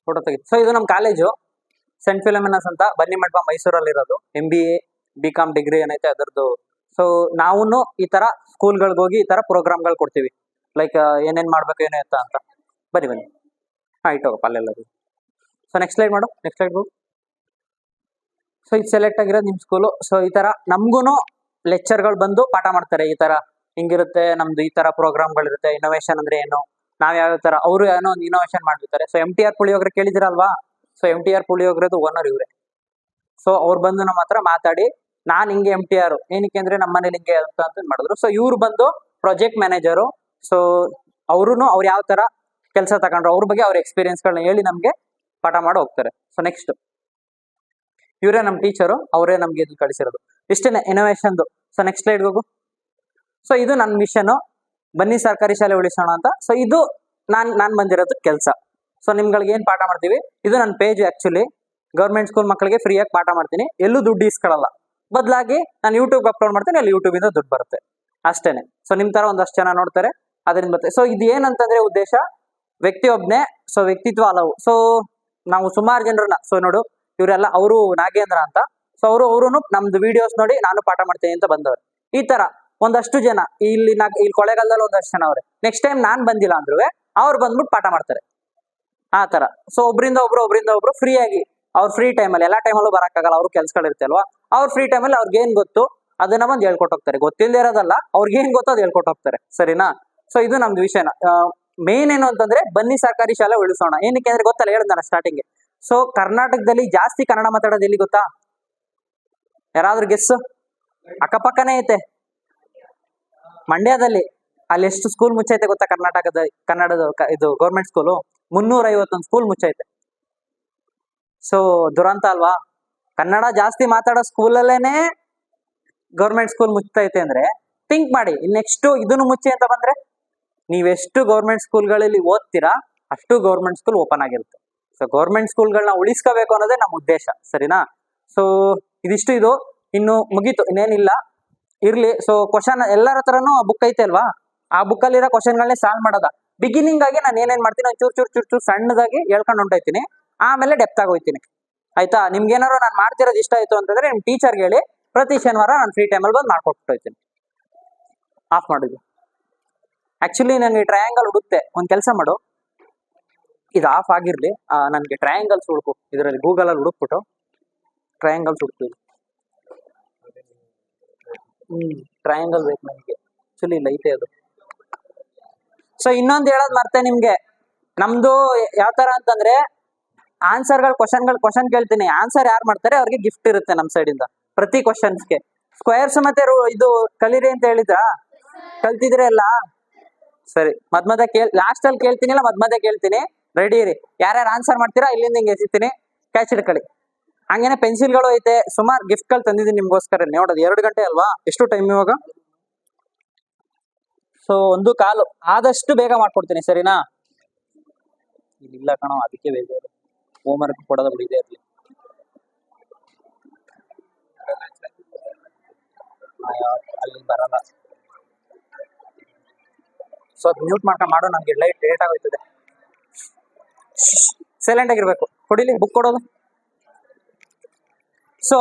Photo ತೆಗಿತು. So ಇದು ನಮ್ಮ college scent ಫಿಲಮಿನಸ್ ಅಂತ ಬನ್ನಿ ಮಂಟಪ ಮೈಸೂರಲ್ಲಿ ಇರೋದು. MBA BCom ಡಿಗ್ರಿ ಏನೈತೆ ಅದರದ್ದು. ಸೊ ನಾವು ಈ ತರ ಸ್ಕೂಲ್ಗಳಿಗೆ ಹೋಗಿ ಈ ತರ ಪ್ರೋಗ್ರಾಮ್ಗಳು ಕೊಡ್ತೀವಿ. ಲೈಕ್ ಏನೇನ್ ಮಾಡ್ಬೇಕು ಏನೋ ಅಂತ. ಬನ್ನಿ ಬನ್ನಿ. ಇಟ್ಟೋಗಪ್ಪ ಅಲ್ಲೆಲ್ಲದು. ಸೊ ನೆಕ್ಸ್ಟ್ ಸ್ಲೈಡ್ ಮಾಡು. ನೆಕ್ಸ್ಟ್ ಸ್ಲೈಡ್ ಹೋಗು. ಸೊ ಇದು ಸೆಲೆಕ್ಟ್ ಆಗಿರೋದು ನಿಮ್ಮ ಸ್ಕೂಲು. ಸೊ ಈ ತರ ನಮ್ಗೂನು ಲೆಕ್ಚರ್ಗಳು ಬಂದು ಪಾಠ ಮಾಡ್ತಾರೆ. ಈ ತರ ಹಿಂಗಿರುತ್ತೆ ನಮ್ದು, ಈ ತರ ಪ್ರೋಗ್ರಾಮ್ಗಳಿರುತ್ತೆ. ಇನ್ನೋವೇಷನ್ ಅಂದ್ರೆ ಏನು, ನಾವ್ ಯಾವ ತರ, ಅವರು ಏನೋ ಒಂದು ಇನ್ನೋವೇಷನ್ ಮಾಡಿರ್ತಾರೆ. ಸೊ MTR ಪುಳಿಯೋಗರೆ ಕೇಳಿದಿರಲ್ವಾ? ಸೊ MTR ಪುಳಿಯೋಗರೆದು ಓನರ್ ಇವ್ರೆ. ಸೊ ಅವ್ರು ಬಂದು ನಮ್ಮ ಹತ್ರ ಮಾತಾಡಿ, ನಾನ್ ಹಿಂಗೆ MTR ಏನಕ್ಕೆ ಅಂದ್ರೆ ನಮ್ಮ ಮನೇಲಿ ಹಿಂಗೆ ಅಂತ ಮಾಡಿದ್ರು. ಸೊ ಇವ್ರು ಬಂದು ಪ್ರಾಜೆಕ್ಟ್ ಮ್ಯಾನೇಜರು. ಸೊ ಅವ್ರು ಯಾವ ತರ ಕೆಲಸ ತಗೊಂಡ್ರು ಅವ್ರ ಬಗ್ಗೆ ಅವ್ರ ಎಕ್ಸ್ಪೀರಿಯನ್ಸ್ಗಳನ್ನ ಹೇಳಿ ನಮ್ಗೆ ಪಾಠ ಮಾಡಿ ಹೋಗ್ತಾರೆ. ಸೊ ನೆಕ್ಸ್ಟ್ ಇವರೇ ನಮ್ಮ ಟೀಚರು, ಅವರೇ ನಮ್ಗೆ ಇದು ಕಳಿಸಿರೋದು. ಇಷ್ಟೇನೆ ಇನೋವೇಷನ್ದು. ಸೊ ನೆಕ್ಸ್ಟ್ ಸ್ಲೈಡ್ ಹೋಗು. ಸೊ ಇದು ನನ್ನ ಮಿಷನ್, ಬನ್ನಿ ಸರ್ಕಾರಿ ಶಾಲೆ ಉಳಿಸೋಣ ಅಂತ. ಸೊ ಇದು ನಾನ್ ಬಂದಿರೋದು ಕೆಲಸ. ಸೊ ನಿಮ್ಗಳಿಗೆ ಏನ್ ಪಾಠ ಮಾಡ್ತೀವಿ, ಇದು ನನ್ನ ಪೇಜ್. ಆಕ್ಚುಲಿ ಗೌರ್ಮೆಂಟ್ ಸ್ಕೂಲ್ ಮಕ್ಕಳಿಗೆ ಫ್ರೀಯಾಗಿ ಪಾಠ ಮಾಡ್ತೀನಿ, ಎಲ್ಲೂ ದುಡ್ಡು ಇಸ್ಕೊಳ್ಳಲ್ಲ. ಬದಲಾಗಿ ನಾನು ಯೂಟ್ಯೂಬ್ ಅಪ್ಲೋಡ್ ಮಾಡ್ತೀನಿ, ಅಲ್ಲಿ ಯೂಟ್ಯೂಬ್ ಇಂದ ದುಡ್ಡು ಬರುತ್ತೆ ಅಷ್ಟೇನೆ. ಸೊ ನಿಮ್ ತರ ಒಂದಷ್ಟು ಜನ ನೋಡ್ತಾರೆ, ಅದರಿಂದ ಬರುತ್ತೆ. ಸೊ ಇದು ಏನಂತಂದ್ರೆ ಉದ್ದೇಶ, ವ್ಯಕ್ತಿ ಒಬ್ನೇ. ಸೊ ವ್ಯಕ್ತಿತ್ವ ಹಲವು. ಸೊ ನಾವು ಸುಮಾರು ಜನರನ್ನ, ಸೊ ನೋಡು ಇವರೆಲ್ಲ, ಅವರು ನಾಗೇಂದ್ರ ಅಂತ. ಸೊ ಅವರು ನಮ್ದು ವಿಡಿಯೋಸ್ ನೋಡಿ ನಾನು ಪಾಠ ಮಾಡ್ತೀನಿ ಅಂತ ಬಂದವ್ರು. ಈ ತರ ಒಂದಷ್ಟು ಜನ ಇಲ್ಲಿ ಕೊಳ್ಳೇಗಾಲದಲ್ಲಿ ಒಂದಷ್ಟು ಜನ ಅವ್ರೆ. ನೆಕ್ಸ್ಟ್ ಟೈಮ್ ನಾನ್ ಬಂದಿಲ್ಲ ಅಂದ್ರು ಅವ್ರು ಬಂದ್ಬಿಟ್ಟು ಪಾಠ ಮಾಡ್ತಾರೆ ಆ ತರ. ಸೊ ಒಬ್ರಿಂದ ಒಬ್ರು ಫ್ರೀ ಆಗಿ, ಅವ್ರ ಫ್ರೀ ಟೈಮಲ್ಲಿ, ಎಲ್ಲಾ ಟೈಮಲ್ಲೂ ಬರಕ್ಕಾಗಲ್ಲ, ಅವ್ರು ಕೆಲ್ಸಗಳಿರುತ್ತೆ ಅಲ್ವಾ, ಅವ್ರ ಫ್ರೀ ಟೈಮಲ್ಲಿ ಅವ್ರಿಗೆ ಏನ್ ಗೊತ್ತು ಅದನ್ನ ಬಂದು ಹೇಳ್ಕೊಟ್ಟು ಹೋಗ್ತಾರೆ. ಗೊತ್ತಿಲ್ಲದೆ ಇರೋದಲ್ಲ, ಅವ್ರಿಗೆ ಏನ್ ಗೊತ್ತೋ ಅದು ಹೇಳ್ಕೊಟ್ಟು ಹೋಗ್ತಾರೆ. ಸರಿನಾ? ಸೊ ಇದು ನಮ್ದು ವಿಷಯನ. ಮೇನ್ ಏನು ಅಂತಂದ್ರೆ ಬನ್ನಿ ಸರ್ಕಾರಿ ಶಾಲೆ ಉಳಿಸೋಣ. ಏನಕ್ಕೆ ಅಂದ್ರೆ ಗೊತ್ತಲ್ಲ, ಹೇಳಿದ್ನಲ್ಲ ಸ್ಟಾರ್ಟಿಂಗ್. ಸೊ ಕರ್ನಾಟಕದಲ್ಲಿ ಜಾಸ್ತಿ ಕನ್ನಡ ಮಾತಾಡೋದು ಎಲ್ಲಿ ಗೊತ್ತಾ? ಯಾರಾದ್ರೂ ಗೆಸ್? ಅಕ್ಕಪಕ್ಕನೇ ಐತೆ, ಮಂಡ್ಯದಲ್ಲಿ. ಅಲ್ಲಿ ಎಷ್ಟು ಸ್ಕೂಲ್ ಮುಚ್ಚೈತೆ ಗೊತ್ತಾ ಕರ್ನಾಟಕದ ಕನ್ನಡದ ಇದು ಗೌರ್ಮೆಂಟ್ ಸ್ಕೂಲು? 351 ಸ್ಕೂಲ್ ಮುಚ್ಚೈತೆ. ಸೊ ದುರಂತ ಅಲ್ವಾ? ಕನ್ನಡ ಜಾಸ್ತಿ ಮಾತಾಡೋ ಸ್ಕೂಲಲ್ಲೇನೆ ಗೌರ್ಮೆಂಟ್ ಸ್ಕೂಲ್ ಮುಚ್ಚೈತೆ ಅಂದ್ರೆ ಥಿಂಕ್ ಮಾಡಿ, ನೆಕ್ಸ್ಟ್ ಇದನ್ನು ಮುಚ್ಚಿ ಅಂತ ಬಂದ್ರೆ ನೀವೆಷ್ಟು ಗೌರ್ಮೆಂಟ್ ಸ್ಕೂಲ್ಗಳಲ್ಲಿ ಓದ್ತೀರಾ ಅಷ್ಟು ಗೌರ್ಮೆಂಟ್ ಸ್ಕೂಲ್ ಓಪನ್ ಆಗಿರುತ್ತೆ. ಸೊ ಗೌರ್ಮೆಂಟ್ ಸ್ಕೂಲ್ಗಳನ್ನ ಉಳಿಸ್ಕೋಬೇಕು ಅನ್ನೋದೇ ನಮ್ಮ ಉದ್ದೇಶ. ಸರಿನಾ? ಸೊ ಇದಿಷ್ಟು, ಇದು ಇನ್ನು ಮುಗೀತು, ಇನ್ನೇನಿಲ್ಲ, ಇರ್ಲಿ. ಸೊ ಕ್ವಶನ್ ಎಲ್ಲರ ಹತ್ರನೂ ಬುಕ್ ಐತೆ ಅಲ್ವಾ, ಆ ಬುಕ್ ಅಲ್ಲಿರೋ ಕ್ವಶನ್ಗಳನ್ನೇ ಸಾಲ್ವ್ ಮಾಡೋದ. ಬಿಗಿನಿಂಗ್ ಆಗಿ ನಾನು ಏನೇನ್ ಮಾಡ್ತೀನಿ, ಚೂರ್ ಸಣ್ಣದಾಗಿ ಹೇಳ್ಕೊಂಡು ಹೊಂಟೋಯ್ತೀನಿ, ಆಮೇಲೆ ಡೆಪ್ತ್ ಆಗಿ ಹೋಗ್ತೀನಿ. ಆಯ್ತಾ? ನಿಮ್ಗೆ ಏನಾರು ನಾನು ಮಾಡ್ತಿರೋದು ಇಷ್ಟ ಆಯ್ತು ಅಂತಂದ್ರೆ ನಿಮ್ ಟೀಚರ್ಗೆ ಹೇಳಿ, ಪ್ರತಿ ಶನಿವಾರ ನಾನು ಫ್ರೀ ಟೈಮಲ್ಲಿ ಬಂದು ಮಾಡ್ಕೊಟ್ಟು ಹೋಗ್ತೀನಿ. ಆಫ್ ಮಾಡಿದ್ದು ಆಕ್ಚುಲಿ ನನಗೆ ಟ್ರಯಾಂಗಲ್ ಹುಡುಕ್ತೆ. ಒಂದ್ ಕೆಲಸ ಮಾಡು, ಇದು ಆಫ್ ಆಗಿರ್ಲಿ, ನನ್ಗೆ ಟ್ರಯಾಂಗಲ್ಸ್ ಹುಡುಕು. ಇದರಲ್ಲಿ ಗೂಗಲ್ ಅಲ್ಲಿ ಹುಡುಕ್ಬಿಟ್ಟು ಟ್ರಯಾಂಗಲ್ಸ್ ಹುಡುಕ್ತೀವಿ. ಟ್ರಯಾಂಗಲ್ ಬೇಕು ನನಗೆ, ಆಕ್ಚುಲಿ ಇಲ್ಲ, ಐತೆ ಅದು. ಸೊ ಇನ್ನೊಂದು ಹೇಳೋದು ಮರ್ತೆ ನಿಮ್ಗೆ, ನಮ್ದು ಯಾವ ತರ ಅಂತಂದ್ರೆ ಆನ್ಸರ್ಗಳು ಕ್ವಶನ್ ಕೇಳ್ತೀನಿ, ಆನ್ಸರ್ ಯಾರು ಮಾಡ್ತಾರೆ ಅವ್ರಿಗೆ ಗಿಫ್ಟ್ ಇರುತ್ತೆ ನಮ್ಮ ಸೈಡ್ ಇಂದ. ಪ್ರತಿ ಕ್ವಶನ್ಸ್ಗೆ ಸ್ಕ್ವೇರ್ಸ್ ಮತ್ತೆ ಇದು ಕಲೀರಿ ಅಂತ ಹೇಳಿದ್ರಾ? ಕಲ್ತಿದ್ರೆ ಎಲ್ಲ ಸರಿ. ಮಧ್ಯ ಲಾಸ್ಟ್ ಅಲ್ಲಿ ಕೇಳ್ತೀನಿ, ಇಲ್ಲ ಮಧ್ಯ ಕೇಳ್ತೀನಿ, ರೆಡಿ ಇರಿ. ಯಾರ್ಯಾರು ಆನ್ಸರ್ ಮಾಡ್ತೀರಾ ಇಲ್ಲಿಂದ ಹಿಂಗೆ ಎಸಿತೀನಿ, ಕ್ಯಾಚ್ ಹಿಡ್ಕೊಳ್ಳಿ. ಹಂಗೇನೆ ಪೆನ್ಸಿಲ್ಗಳು ಐತೆ, ಸುಮಾರು ಗಿಫ್ಟ್ಗಳು ತಂದಿದ್ದೀನಿ ನಿಮ್ಗೋಸ್ಕರ. ನೋಡೋದು 2 ಗಂಟೆ ಅಲ್ವಾ, ಎಷ್ಟು ಟೈಮ್ ಇವಾಗ? ಸೊ 1:15, ಆದಷ್ಟು ಬೇಗ ಮಾಡ್ಕೊಡ್ತೀನಿ. ಸರಿನಾ? ಇಲ್ಲ ಕಣೋ, ಅದಕ್ಕೆ ಬೇಜಾರು, ಹೋಮ್ ವರ್ಕ್ ಕೊಡೋದು ಬಿಡಿದೆ ಇರ್ಲಿ. ಅಲ್ಲಿ ಬರಲ್ಲ. ಸೊ ಅದು ಮ್ಯೂಟ್ ಮಾಡ್ಕೊಂಡು ಮಾಡು, ನಮ್ಗೆ ಲೇಟ್ ಆಗೋಯ್ತದೆ. ಸೈಲೆಂಟ್ ಆಗಿರ್ಬೇಕು. ಕೊಡಿಲಿ ಬುಕ್ ಕೊಡೋದು. ಸೊ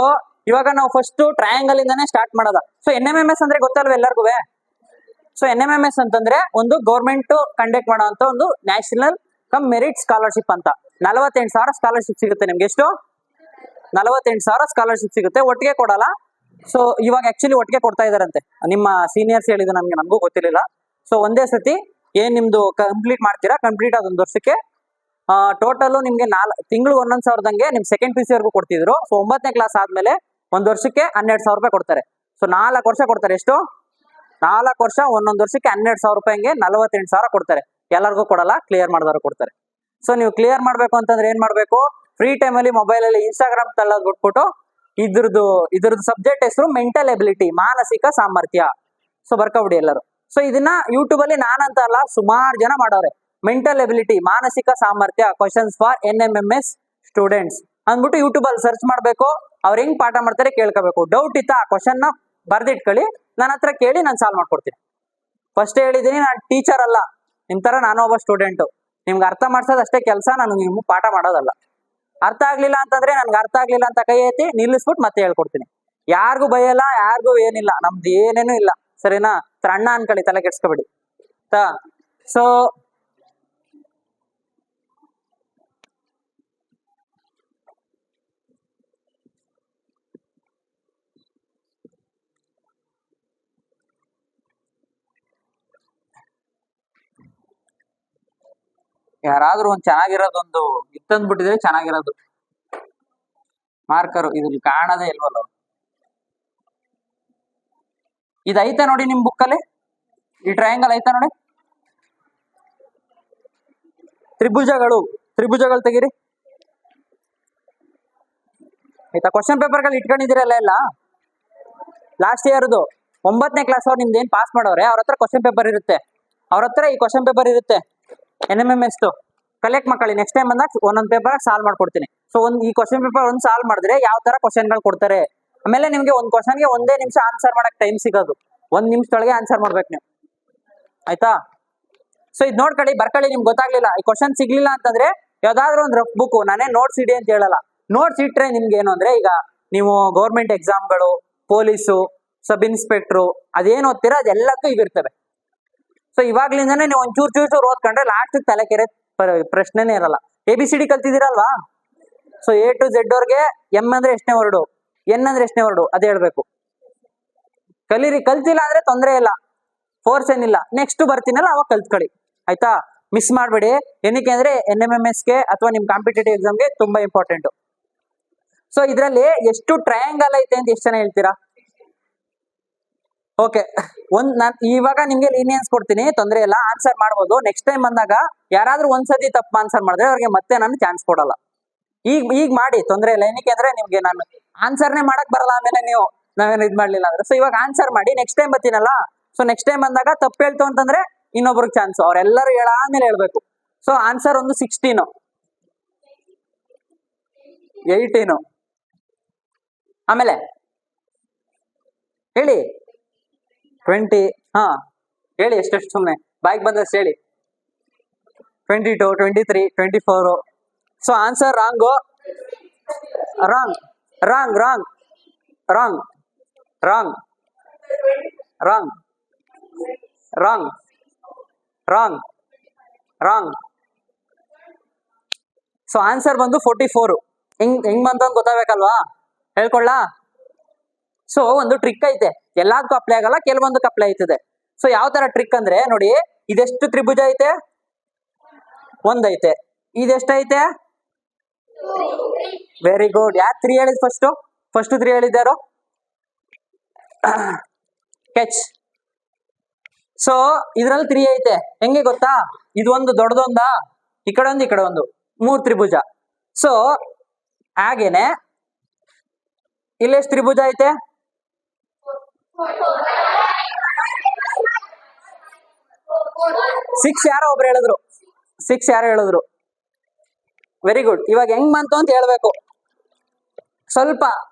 ಇವಾಗ ನಾವು ಫಸ್ಟ್ ಟ್ರಯಾಂಗಲ್ ಇಂದಾನೆ ಸ್ಟಾರ್ಟ್ ಮಾಡೋದ. ಸೊ NMMS ಅಂದ್ರೆ ಗೊತ್ತಲ್ವ ಎಲ್ಲರಿಗೂ? ಸೊ NMMS ಅಂತಂದ್ರೆ ಒಂದು ಗೌರ್ಮೆಂಟ್ ಕಂಡಕ್ಟ್ ಮಾಡೋಂತ ಒಂದು ನ್ಯಾಷನಲ್ ಕಮ್ ಮೆರಿಟ್ ಸ್ಕಾಲರ್ಶಿಪ್ ಅಂತ. 48,000 ಸ್ಕಾಲರ್ಶಿಪ್ ಸಿಗುತ್ತೆ ನಿಮ್ಗೆ. ಎಷ್ಟು? 48,000 ಸ್ಕಾಲರ್ಶಿಪ್ ಸಿಗುತ್ತೆ. ಒಟ್ಟಿಗೆ ಕೊಡಲ್ಲ. ಸೊ ಇವಾಗ ಆಕ್ಚುಲಿ ಒಟ್ಟಿಗೆ ಕೊಡ್ತಾ ಇದಾರಂತೆ, ನಿಮ್ಮ ಸೀನಿಯರ್ಸ್ ಹೇಳಿದ್ರು, ನಮಗೂ ಗೊತ್ತಿರಲಿಲ್ಲ. ಸೊ ಒಂದೇ ಸತಿ ಏನ್ ನಿಮ್ದು ಕಂಪ್ಲೀಟ್ ಮಾಡ್ತೀರಾ, ಕಂಪ್ಲೀಟ್ ಆದ 1 ವರ್ಷಕ್ಕೆ ಟೋಟಲ್ ನಿಮ್ಗೆ 4 ತಿಂಗಳು 1,000 ನಿಮ್ ಸೆಕೆಂಡ್ PUC ವರೆಗೂ ಕೊಡ್ತಿದ್ರು. ಸೊ 9ನೇ ಕ್ಲಾಸ್ ಆದ್ಮೇಲೆ 1 ವರ್ಷಕ್ಕೆ 12,000 ರೂಪಾಯಿ ಕೊಡ್ತಾರೆ. ಸೊ 4 ವರ್ಷ ಕೊಡ್ತಾರೆ. ಎಷ್ಟು? 4 ವರ್ಷ, 1 ವರ್ಷಕ್ಕೆ 12,000 ರೂಪಾಯಿಗೆ 48,000 ಕೊಡ್ತಾರೆ. ಎಲ್ಲರಿಗೂ ಕೊಡಲ್ಲ, ಕ್ಲಿಯರ್ ಮಾಡಿದವರು ಕೊಡ್ತಾರೆ. ಸೊ ನೀವು ಕ್ಲಿಯರ್ ಮಾಡ್ಬೇಕು ಅಂತಂದ್ರೆ ಏನ್ ಮಾಡ್ಬೇಕು, ಫ್ರೀ ಟೈಮಲ್ಲಿ ಮೊಬೈಲಲ್ಲಿ ಇನ್ಸ್ಟಾಗ್ರಾಮ್ ತಳ್ಳೋದು ಬಿಟ್ಬಿಟ್ಟು ಇದ್ರದ್ದು ಸಬ್ಜೆಕ್ಟ್ ಹೆಸರು ಮೆಂಟಲ್ ಎಬಿಲಿಟಿ, ಮಾನಸಿಕ ಸಾಮರ್ಥ್ಯ. ಸೊ ಬರ್ಕೊಬಿಡಿ ಎಲ್ಲರೂ. ಸೊ ಇದನ್ನ ಯೂಟ್ಯೂಬ್ ಅಲ್ಲಿ ನಾನಂತ ಅಲ್ಲ, ಸುಮಾರು ಜನ ಮಾಡವ್ರೆ. ಮೆಂಟಲ್ ಎಬಿಲಿಟಿ, ಮಾನಸಿಕ ಸಾಮರ್ಥ್ಯ, ಕ್ವಶನ್ಸ್ ಫಾರ್ NMMS ಸ್ಟೂಡೆಂಟ್ಸ್ ಅಂದ್ಬಿಟ್ಟು ಯೂಟ್ಯೂಬ್ ಅಲ್ಲಿ ಸರ್ಚ್ ಮಾಡ್ಬೇಕು. ಅವ್ರು ಹೆಂಗ್ ಪಾಠ ಮಾಡ್ತಾರೆ ಕೇಳ್ಕೋಬೇಕು. ಡೌಟ್ ಇತ್ತಾ ಆ ಕ್ವಶನ್ ನ ಬರ್ದಿಟ್ಕೊಳ್ಳಿ, ನನ್ನ ಹತ್ರ ಕೇಳಿ ನಾನು ಸಾಲ್ವ್ ಮಾಡ್ಕೊಡ್ತೀನಿ. ಫಸ್ಟ್ ಹೇಳಿದೀನಿ, ನಾನು ಟೀಚರ್ ಅಲ್ಲ, ನಿಮ್ ತರ ನಾನು ಒಬ್ಬ ಸ್ಟೂಡೆಂಟ್. ನಿಮ್ಗೆ ಅರ್ಥ ಮಾಡ್ಸೋದು ಅಷ್ಟೇ ಕೆಲಸ, ನಾನು ನಿಮ್ಗೆ ಪಾಠ ಮಾಡೋದಲ್ಲ. ಅರ್ಥ ಆಗ್ಲಿಲ್ಲ ಅಂತಂದ್ರೆ ನನ್ಗೆ ಅರ್ಥ ಆಗ್ಲಿಲ್ಲ ಅಂತ ಕೈ ಎತ್ತಿ ನಿಲ್ಲಿಸ್ಬಿಟ್ಟು ಮತ್ತೆ ಹೇಳ್ಕೊಡ್ತೀನಿ. ಯಾರಿಗೂ ಭಯಲ್ಲ, ಯಾರಿಗೂ ಏನಿಲ್ಲ, ನಮ್ದು ಏನೇನು ಇಲ್ಲ, ಸರಿನಾ? ಅಣ್ಣ ಅನ್ಕೊಳ್ಳಿ, ತಲೆ ಕೆಡ್ಸ್ಕೊಬೇಡಿ. ಸೊ ಯಾರಾದ್ರೂ ಒಂದ್ ಚೆನ್ನಾಗಿರೋದೊಂದು ಇತ್ತಂದ್ಬಿಟ್ಟಿದ್ರೆ ಚೆನ್ನಾಗಿರೋದು. ಮಾರ್ಕರು ಇದ್ರಲ್ಲಿ ಕಾಣದೇ ಇಲ್ವಲ್ಲ. ಇದೈತೆ ನೋಡಿ ನಿಮ್ ಬುಕ್ಕಲ್ಲಿ, ಈ ಟ್ರಯಾಂಗಲ್ ಐತೆ ನೋಡಿ. ತ್ರಿಭುಜಗಳು ತೆಗೀರಿ ಆಯ್ತಾ. ಕ್ವಶನ್ ಪೇಪರ್ಗಳು ಇಟ್ಕೊಂಡಿದ್ದೀರಲ್ಲ ಎಲ್ಲ ಲಾಸ್ಟ್ ಇಯರ್ದು 9ನೇ ಕ್ಲಾಸ್ ಅವ್ರು ನಿಮ್ದು ಏನ್ ಪಾಸ್ ಮಾಡೋರೆ ಅವ್ರ ಹತ್ರ ಕ್ವಶನ್ ಪೇಪರ್ ಇರುತ್ತೆ. ಅವ್ರ ಹತ್ರ ಈ ಕ್ವಶನ್ ಪೇಪರ್ ಇರುತ್ತೆ, NMMS ಕಲೆಕ್ಟ್ ಮಾಡ್ಕೊಳ್ಳಿ. ನೆಕ್ಸ್ಟ್ ಟೈಮ್ ಬಂದಾಗ ಒಂದೊಂದು ಪೇಪರ್ ಸಾಲ್ವ್ ಮಾಡ್ಕೊಡ್ತೀನಿ. ಸೊ ಈ ಕ್ವಶನ್ ಪೇಪರ್ ಒಂದು ಸಾಲ್ವ್ ಮಾಡಿದ್ರೆ ಯಾವ ತರ ಕ್ವಶನ್ಗಳು ಕೊಡ್ತಾರೆ. ಆಮೇಲೆ ನಿಮ್ಗೆ ಒಂದು ಕ್ವಶನ್ಗೆ 1 ನಿಮಿಷ ಆನ್ಸರ್ ಮಾಡಕ್ ಟೈಮ್ ಸಿಗೋದು. 1 ನಿಮಿಷದೊಳಗೆ ಆನ್ಸರ್ ಮಾಡ್ಬೇಕು ನೀವು, ಆಯ್ತಾ? ಸೊ ಇದು ನೋಡ್ಕೊಳ್ಳಿ, ಬರ್ಕೊಳ್ಳಿ. ನಿಮ್ಗೆ ಗೊತ್ತಾಗ್ಲಿಲ್ಲ, ಈ ಕ್ವಶನ್ ಸಿಗ್ಲಿಲ್ಲ ಅಂತಂದ್ರೆ ಯಾವ್ದಾದ್ರು ಒಂದು ರಫ್ ಬುಕ್, ನಾನೇ ನೋಟ್ಸ್ ಇಡಿ ಅಂತ ಹೇಳಲ್ಲ. ನೋಟ್ಸ್ ಇಟ್ರೆ ನಿಮ್ಗೆ ಏನು ಅಂದ್ರೆ, ಈಗ ನೀವು ಗೌರ್ಮೆಂಟ್ ಎಕ್ಸಾಮ್ಗಳು, ಪೊಲೀಸು, ಸಬ್ ಇನ್ಸ್ಪೆಕ್ಟ್ರು ಅದೇನು ಓದ್ತೀರಾ ಅದೆಲ್ಲಕ್ಕೂ ಇವಿರ್ತವೆ. ಸೊ ಇವಾಗ್ಲಿಂದಾನೇ ನೀವು ಚೂರು ಓದ್ಕೊಂಡ್ರೆ ಲಾಸ್ಟ್ ತಲೆ ಕೆರೆ ಪ್ರಶ್ನೆನೇ ಇರಲ್ಲ. ABCD ಕಲ್ತಿದ್ದೀರಲ್ವಾ? ಸೊ A to Z ಅವ್ರಿಗೆ M ಅಂದ್ರೆ ಎಷ್ಟನೇ ವರ್ಡು, N ಅಂದ್ರೆ ಎಷ್ಟನೇ ವರ್ಡು ಅದೇ ಹೇಳ್ಬೇಕು. ಕಲ್ತಿಲ್ಲ ಅಂದ್ರೆ ತೊಂದರೆ ಇಲ್ಲ, ಫೋರ್ಸ್ ಏನಿಲ್ಲ. ನೆಕ್ಸ್ಟ್ ಬರ್ತೀನಲ್ಲ ಅವಾಗ ಕಲ್ತ್ಕೊಳ್ಳಿ, ಆಯ್ತಾ? ಮಿಸ್ ಮಾಡ್ಬೇಡಿ. ಏನಕ್ಕೆ ಅಂದ್ರೆ NMMSಗೆ ಅಥವಾ ನಿಮ್ ಕಾಂಪಿಟೇಟಿವ್ ಎಕ್ಸಾಮ್ಗೆ ತುಂಬಾ ಇಂಪಾರ್ಟೆಂಟ್. ಸೊ ಇದ್ರಲ್ಲಿ ಎಷ್ಟು ಟ್ರಯಾಂಗಲ್ ಐತೆ ಅಂತ ಎಷ್ಟು ಜನ ಹೇಳ್ತೀರಾ? ಓಕೆ, ನಾನು ಇವಾಗ ನಿಮ್ಗೆ ಲೀನಿಯನ್ಸ್ ಕೊಡ್ತೀನಿ, ತೊಂದರೆ ಇಲ್ಲ, ಆನ್ಸರ್ ಮಾಡ್ಬೋದು. ನೆಕ್ಸ್ಟ್ ಟೈಮ್ ಬಂದಾಗ ಯಾರಾದ್ರೂ ಒಂದ್ಸತಿ ತಪ್ಪು ಆನ್ಸರ್ ಮಾಡಿದ್ರೆ ಅವ್ರಿಗೆ ಮತ್ತೆ ನಾನು ಚಾನ್ಸ್ ಕೊಡಲ್ಲ. ಈಗ ಮಾಡಿ, ತೊಂದರೆ ಇಲ್ಲ. ಏನಕ್ಕೆ ಅಂದ್ರೆ ನಿಮ್ಗೆ ನಾನು ಆನ್ಸರ್ನೇ ಮಾಡಕ್ ಬರಲ್ಲ, ಆಮೇಲೆ ನೀವು ನಾವೇನು ಇದ್ ಮಾಡ್ಲಿಲ್ಲ ಅಂದ್ರೆ. ಸೊ ಇವಾಗ ಆನ್ಸರ್ ಮಾಡಿ, ನೆಕ್ಸ್ಟ್ ಟೈಮ್ ಬರ್ತೀನಲ್ಲ, ಸೊ ನೆಕ್ಸ್ಟ್ ಟೈಮ್ ಬಂದಾಗ ತಪ್ಪು ಹೇಳ್ತು ಅಂತಂದ್ರೆ ಇನ್ನೊಬ್ರಿಗೆ ಚಾನ್ಸ್, ಅವ್ರೆಲ್ಲರೂ ಹೇಳಾದ್ಮೇಲೆ ಹೇಳ್ಬೇಕು. ಸೊ ಆನ್ಸರ್ ಒಂದು 16, 18, ಆಮೇಲೆ ಹೇಳಿ 20. ಹಾ ಹೇಳಿ, ಎಷ್ಟೆಷ್ಟು ಸುಮ್ಮನೆ ಬಾಯಿಗೆ ಬಂದಷ್ಟು ಹೇಳಿ. 22, 23, 24. So answer wrong, wrong, wrong, wrong, wrong, wrong, wrong, wrong, wrong, wrong. So answer ಬಂದು 44. ಹೆಂಗ್ ಬಂತು ಅಂತ ಗೊತ್ತಾಗಬೇಕಲ್ವಾ? ಹೇಳ್ಕೊಳ್ಳಾ? ಸೊ ಒಂದು ಟ್ರಿಕ್ ಐತೆ, ಎಲ್ಲದಕ್ಕೂ ಅಪ್ಲೈ ಆಗಲ್ಲ, ಕೆಲವೊಂದಕ್ಕೆ ಅಪ್ಲೈ ಆಯ್ತದೆ. ಸೊ ಯಾವ ತರ ಟ್ರಿಕ್ ಅಂದ್ರೆ ನೋಡಿ, ಇದೆಷ್ಟು ತ್ರಿಭುಜ ಐತೆ? ಒಂದೈತೆ. ಇದೆಷ್ಟೈತೆ? Very good. ಯಾರು 3 ಹೇಳಿದ್ ಫಸ್ಟ್ 3 ಹೇಳಿದ್ದಾರೋ? ಕೆಚ್. ಸೊ ಇದ್ರಲ್ಲಿ 3 ಐತೆ. ಹೆಂಗೆ ಗೊತ್ತಾ? ಇದು ಒಂದು ದೊಡ್ಡದೊಂದಾ, ಈ ಕಡೆ ಒಂದು, ಈ ಕಡೆ ಒಂದು, 3 ತ್ರಿಭುಜ. ಸೊ ಹಾಗೇನೆ ಇಲ್ಲೆಷ್ಟು ತ್ರಿಭುಜ ಐತೆ? 6 ಯಾರೋ ಒಬ್ರು ಹೇಳಿದ್ರು, 6 ಯಾರೋ ಹೇಳಿದ್ರು. Very good. ಇವಾಗ ಹೆಂಗ್ ಬಂತು ಅಂತ ಹೇಳ್ಬೇಕು. ಸ್ವಲ್ಪ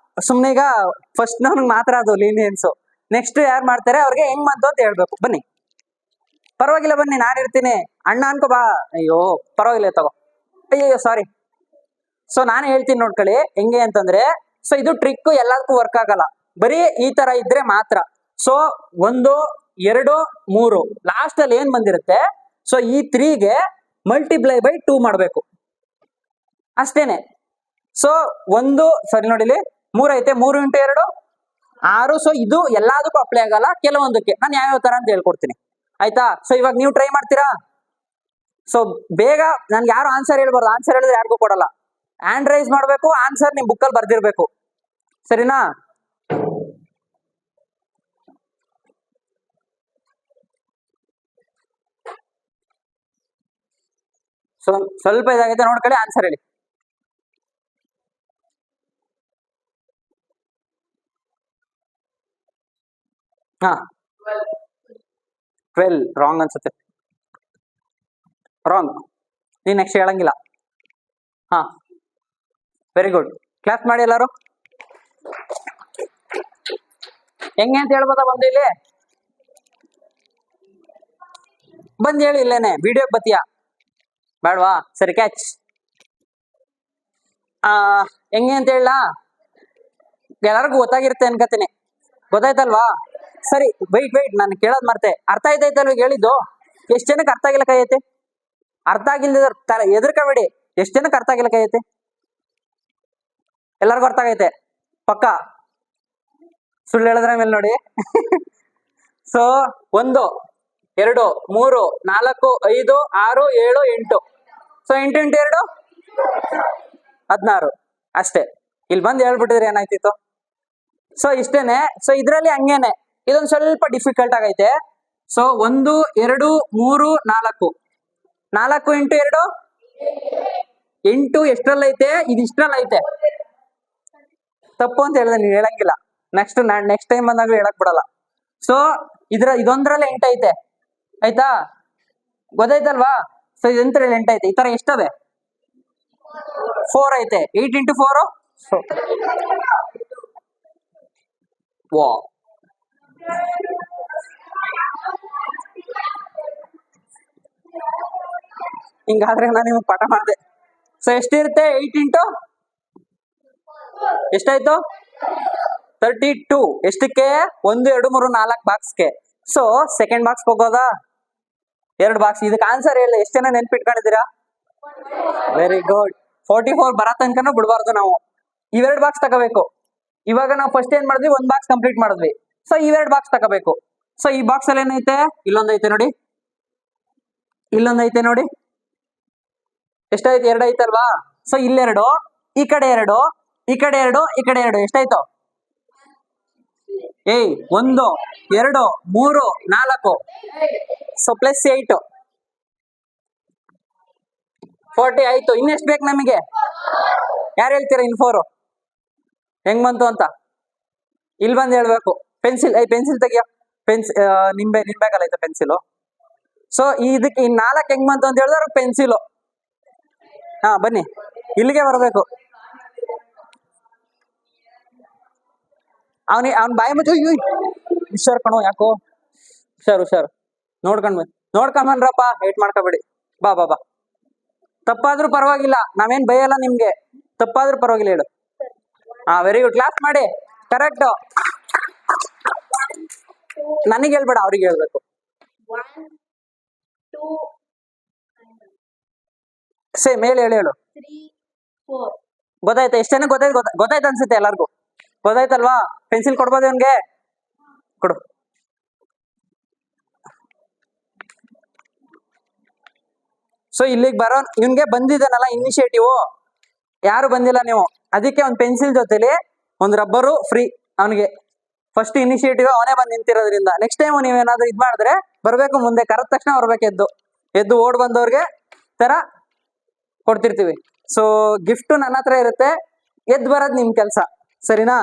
ಸುಮ್ನೆ ಈಗ ಫಸ್ಟ್ ನವ್ನಿಗೆ ಮಾತ್ರ ಅದು ಲೀನಿಯನ್ಸ್, ನೆಕ್ಸ್ಟ್ ಯಾರು ಮಾಡ್ತಾರೆ ಅವ್ರಿಗೆ ಹೆಂಗ್ ಬಂತು ಅಂತ ಹೇಳ್ಬೇಕು. ಬನ್ನಿ, ಪರವಾಗಿಲ್ಲ ಬನ್ನಿ, ನಾನು ಇರ್ತೀನಿ. ಅಣ್ಣ ಅನ್ಕೋ ಬಾ. ಅಯ್ಯೋ ಪರವಾಗಿಲ್ಲ, ತಗೋ. ಅಯ್ಯೋ ಸಾರಿ. ಸೊ ನಾನು ಹೇಳ್ತೀನಿ ನೋಡ್ಕೊಳ್ಳಿ ಹೆಂಗೆ ಅಂತಂದ್ರೆ, ಸೊ ಇದು ಟ್ರಿಕ್ ಎಲ್ಲದಕ್ಕೂ ವರ್ಕ್ ಆಗಲ್ಲ, ಬರೀ ಈ ತರ ಇದ್ರೆ ಮಾತ್ರ. ಸೊ 1, 2, 3 ಲಾಸ್ಟ್ ಅಲ್ಲಿ ಏನ್ ಬಂದಿರುತ್ತೆ, ಸೊ ಈ 3ಗೆ ಮಲ್ಟಿಪ್ಲೈ ಬೈ 2 ಮಾಡ್ಬೇಕು, ಅಷ್ಟೇನೆ. ಸೊ ಸರಿ ನೋಡಿ, ಇಲ್ಲಿ 3 ಐತೆ, 3 × 2 6. ಸೊ ಇದು ಎಲ್ಲದಕ್ಕೂ ಅಪ್ಲೈ ಆಗಲ್ಲ, ಕೆಲವೊಂದಕ್ಕೆ ನಾನು ಯಾವ್ಯಾವ ತರ ಅಂತ ಹೇಳ್ಕೊಡ್ತೀನಿ, ಆಯ್ತಾ? ಸೊ ಇವಾಗ ನೀವು ಟ್ರೈ ಮಾಡ್ತೀರಾ? ಸೊ ಬೇಗ ನನ್ಗೆ ಯಾರು ಆನ್ಸರ್ ಹೇಳ್ಬಾರ್ದು, ಆನ್ಸರ್ ಹೇಳಿದ್ರೆ ಯಾರಿಗೂ ಕೊಡಲ್ಲ. ಹ್ಯಾಂಡ್ ರೈಸ್ ಮಾಡ್ಬೇಕು, ಆನ್ಸರ್ ನಿಮ್ ಬುಕ್ಕಲ್ಲಿ ಬರ್ದಿರ್ಬೇಕು, ಸರಿನಾ? ಸೊ ಸ್ವಲ್ಪ ಇದಾಗೈತೆ ನೋಡ್ಕೊಳ್ಳಿ, ಆನ್ಸರ್ ಹೇಳಿ. ಹಾ 12 ರಾಂಗ್ ಅನ್ಸುತ್ತೆ, ರಾಂಗ್. ನೀನ್ ನೆಕ್ಸ್ಟ್ ಹೇಳಂಗಿಲ್ಲ. ಹಾ ವೆರಿ ಗುಡ್. ಕ್ಲಾಸ್ ಮಾಡಿ ಎಲ್ಲಾರು. ಹೆಂಗೆ ಅಂತ ಹೇಳ್ಬೋದಾ? ಬಂದು ಇಲ್ಲಿ ಬಂದು ಹೇಳಿ, ಇಲ್ಲೇನೆ ವಿಡಿಯೋಗೆ ಬತ್ತೀಯಾ? ಬೇಡವಾ? ಸರಿ, ಕ್ಯಾಚ್. ಹೆಂಗೆ ಅಂತ ಹೇಳ, ಎಲ್ಲರಿಗೂ ಗೊತ್ತಾಗಿರುತ್ತೆ ಅನ್ಕತೀನಿ. ಗೊತ್ತಾಯ್ತಲ್ವಾ? ಸರಿ, ವೈಟ್ ನಾನು ಕೇಳೋದ್ ಮರ್ತೆ. ಅರ್ಥ ಆಯ್ತಾಯ್ತಲ್ವ ಹೇಳಿದ್ದು? ಎಷ್ಟ್ ಜನಕ್ಕೆ ಅರ್ಥ ಆಗಿಲ್ಲ ಕೈ ಐತೆ? ಅರ್ಥ ಆಗಿಲ್ದ ಎದುರ್ಕಬೇಡಿ. ಎಷ್ಟ್ ಜನಕ್ಕೆ ಅರ್ಥ ಆಗಿಲ್ಲ ಕೈ ಐತೆ? ಎಲ್ಲರಿಗೂ ಅರ್ಥ ಆಗೈತೆ ಪಕ್ಕ? ಸುಳ್ಳು ಹೇಳಿದ್ರೆ ಮೇಲೆ ನೋಡಿ. ಸೊ 1 2 3 4 5 6 7 8. ಸೊ 8 × 2 16 ಅಷ್ಟೇ. ಇಲ್ಲಿ ಬಂದು ಹೇಳ್ಬಿಟ್ಟಿದ್ರೆ ಏನಾಯ್ತಿತ್ತು? ಸೊ ಇಷ್ಟೇನೆ. ಸೊ ಇದ್ರಲ್ಲಿ ಹಂಗೇನೆ ಇದೊಂದು ಸ್ವಲ್ಪ ಡಿಫಿಕಲ್ಟ್ ಆಗೈತೆ. ಸೊ 1 2 3 4 4 × 2 8 ಎಷ್ಟ್ರಲ್ಲಿ ಐತೆ? ಇದು ಇಷ್ಟ್ರಲ್ಲಿ ಐತೆ. ತಪ್ಪು ಅಂತ ಹೇಳಿದೆ, ನೀವು ಹೇಳಂಗಿಲ್ಲ. ನೆಕ್ಸ್ಟ್ ಟೈಮ್ ಬಂದಾಗ ಹೇಳಕ್ ಬಿಡಲ್ಲ. ಸೊ ಇದೊಂದ್ರಲ್ಲಿ 8 ಐತೆ, ಆಯ್ತಾ? ಗೊತ್ತಾಯ್ತಲ್ವಾ? ಸೊ ಇದೊಂದ್ರಲ್ಲಿ 8 ಐತೆ. ಈ ತರ ಎಷ್ಟವೆ? 4 ಐತೆ. 8 × 4 ವಾ. ಹಿಂಗಾದ್ರೆ ನಾನು ನಿಮ್ಗೆ ಪಾಠ ಮಾಡಿದೆ. ಸೊ ಎಷ್ಟಿರುತ್ತೆ? 8 × ಎಷ್ಟಾಯ್ತು? 32. ಎಷ್ಟಕ್ಕೆ? 1 2 3 4 ಬಾಕ್ಸ್ಗೆ. ಸೊ ಸೆಕೆಂಡ್ ಬಾಕ್ಸ್ ಹೋಗೋದಾ? 2 ಬಾಕ್ಸ್. ಇದಕ್ಕೆ ಆನ್ಸರ್ ಹೇಳಿ. ಎಷ್ಟು ಜನ ನೆನ್ಪಿಟ್ಕೊಂಡಿದ್ದೀರಾ? Very good. 44 ಬರೋ ತನಕನೂ ಬಿಡಬಾರ್ದು ನಾವು. ಇವೆರಡು ಬಾಕ್ಸ್ ತಗೋಬೇಕು. ಇವಾಗ ನಾವು ಫಸ್ಟ್ ಏನ್ ಮಾಡಿದ್ವಿ? 1 ಬಾಕ್ಸ್ ಕಂಪ್ಲೀಟ್ ಮಾಡಿದ್ವಿ. ಸೊ ಇವೆರಡು ಬಾಕ್ಸ್ ತಗೋಬೇಕು. ಸೊ ಈ ಬಾಕ್ಸ್ ಅಲ್ಲಿ ಏನೈತೆ? ಇಲ್ಲೊಂದೈತೆ ನೋಡಿ, ಇಲ್ಲೊಂದೈತೆ ನೋಡಿ. ಎಷ್ಟಾಯ್ತು? 2 ಐತಲ್ವಾ? ಸೊ ಇಲ್ಲೆರಡು, ಈ ಕಡೆ 2, ಈ ಕಡೆ 2, ಈ ಕಡೆ 2. ಎಷ್ಟಾಯ್ತು? 1 2 3 4. ಸೊ +8 40 ಆಯ್ತು. ಇನ್ನೆಷ್ಟು ಬೇಕು ನಮಗೆ? ಯಾರು ಹೇಳ್ತೀರಾ? ಇನ್ 4 ಹೆಂಗ್ ಬಂತು ಅಂತ ಇಲ್ಲಿ ಬಂದು ಹೇಳ್ಬೇಕು. ಪೆನ್ಸಿಲ್ ತೆಗಿಯೋ. ನಿಮ್ ಬ್ಯಾಗಲ್ಲ ಐತೆ ಪೆನ್ಸಿಲು. ಸೊ ಇದಕ್ಕೆ ಇನ್ 4 ಹೆಂಗ್ ಬಂತು ಅಂತ ಹೇಳಿದ್ರೆ ಪೆನ್ಸಿಲು. ಹಾ ಬನ್ನಿ, ಇಲ್ಲಿಗೆ ಬರ್ಬೇಕು. ಅವ್ನ ಬಾಯಿ ಮುಚ್ಚು. ಹುಷಾರ್ ಕಣೋ, ಯಾಕೋ ಹುಷಾರು. ನೋಡ್ಕೊಂಡ್ಬನ್ರಪ್ಪ, ವೇಟ್ ಮಾಡ್ಕೋಬೇಡಿ. ಬಾ. ತಪ್ಪಾದ್ರೂ ಪರವಾಗಿಲ್ಲ, ನಾವೇನ್ ಬೈಯಲ್ಲ ನಿಮ್ಗೆ. ತಪ್ಪಾದ್ರೂ ಪರವಾಗಿಲ್ಲ, ಹೇಳು. Very good. ಕ್ಲಾಸ್ ಮಾಡಿ. ಕರೆಕ್ಟ್. ನನಗೆ ಹೇಳ್ಬೇಡ, ಅವ್ರಿಗೆ ಹೇಳ್ಬೇಕು. 1 2 ಸೇಮ್ ಹೇಳು 3 4. ಗೊತ್ತಾಯ್ತಾ? ಎಷ್ಟು ಜನ ಗೊತ್ತಾಯ್ತು ಅನ್ಸುತ್ತೆ ಎಲ್ಲರಿಗೂ. ಗೊತ್ತಾಯ್ತಲ್ವಾ? ಪೆನ್ಸಿಲ್ ಕೊಡ್ಬೋದು ಇವನ್ಗೆ? ಕೊಡು. ಸೊ ಇಲ್ಲಿಗೆ ಬರೋ ಇವನ್ಗೆ ಬಂದಿದ್ದಾನಲ್ಲ ಇನಿಷಿಯೇಟಿವ್. ಯಾರು ಬಂದಿಲ್ಲ ನೀವು, ಅದಕ್ಕೆ ಒಂದು ಪೆನ್ಸಿಲ್ ಜೊತೆಲಿ ಒಂದು ರಬ್ಬರು ಫ್ರೀ ಅವನಿಗೆ. ಫಸ್ಟ್ ಇನಿಷಿಯೇಟಿವ್ ಅವನೇ ಬಂದು ನಿಂತಿರೋದ್ರಿಂದ ನೆಕ್ಸ್ಟ್ ಟೈಮ್ ನೀವೇನಾದ್ರೂ ಇದ್ ಮಾಡಿದ್ರೆ ಬರ್ಬೇಕು, ಮುಂದೆ ಕರೆದ ತಕ್ಷಣ ಬರ್ಬೇಕು. ಎದ್ದು ಓಡ್ ಬಂದವ್ರಿಗೆ ತರ ಕೊಡ್ತಿರ್ತೀವಿ. ಸೊ ಗಿಫ್ಟ್ ನನ್ನ ಹತ್ರ ಇರುತ್ತೆ, ಎದ್ದು ಬರೋದು ನಿಮ್ ಕೆಲ್ಸ, ಸರಿನಾ?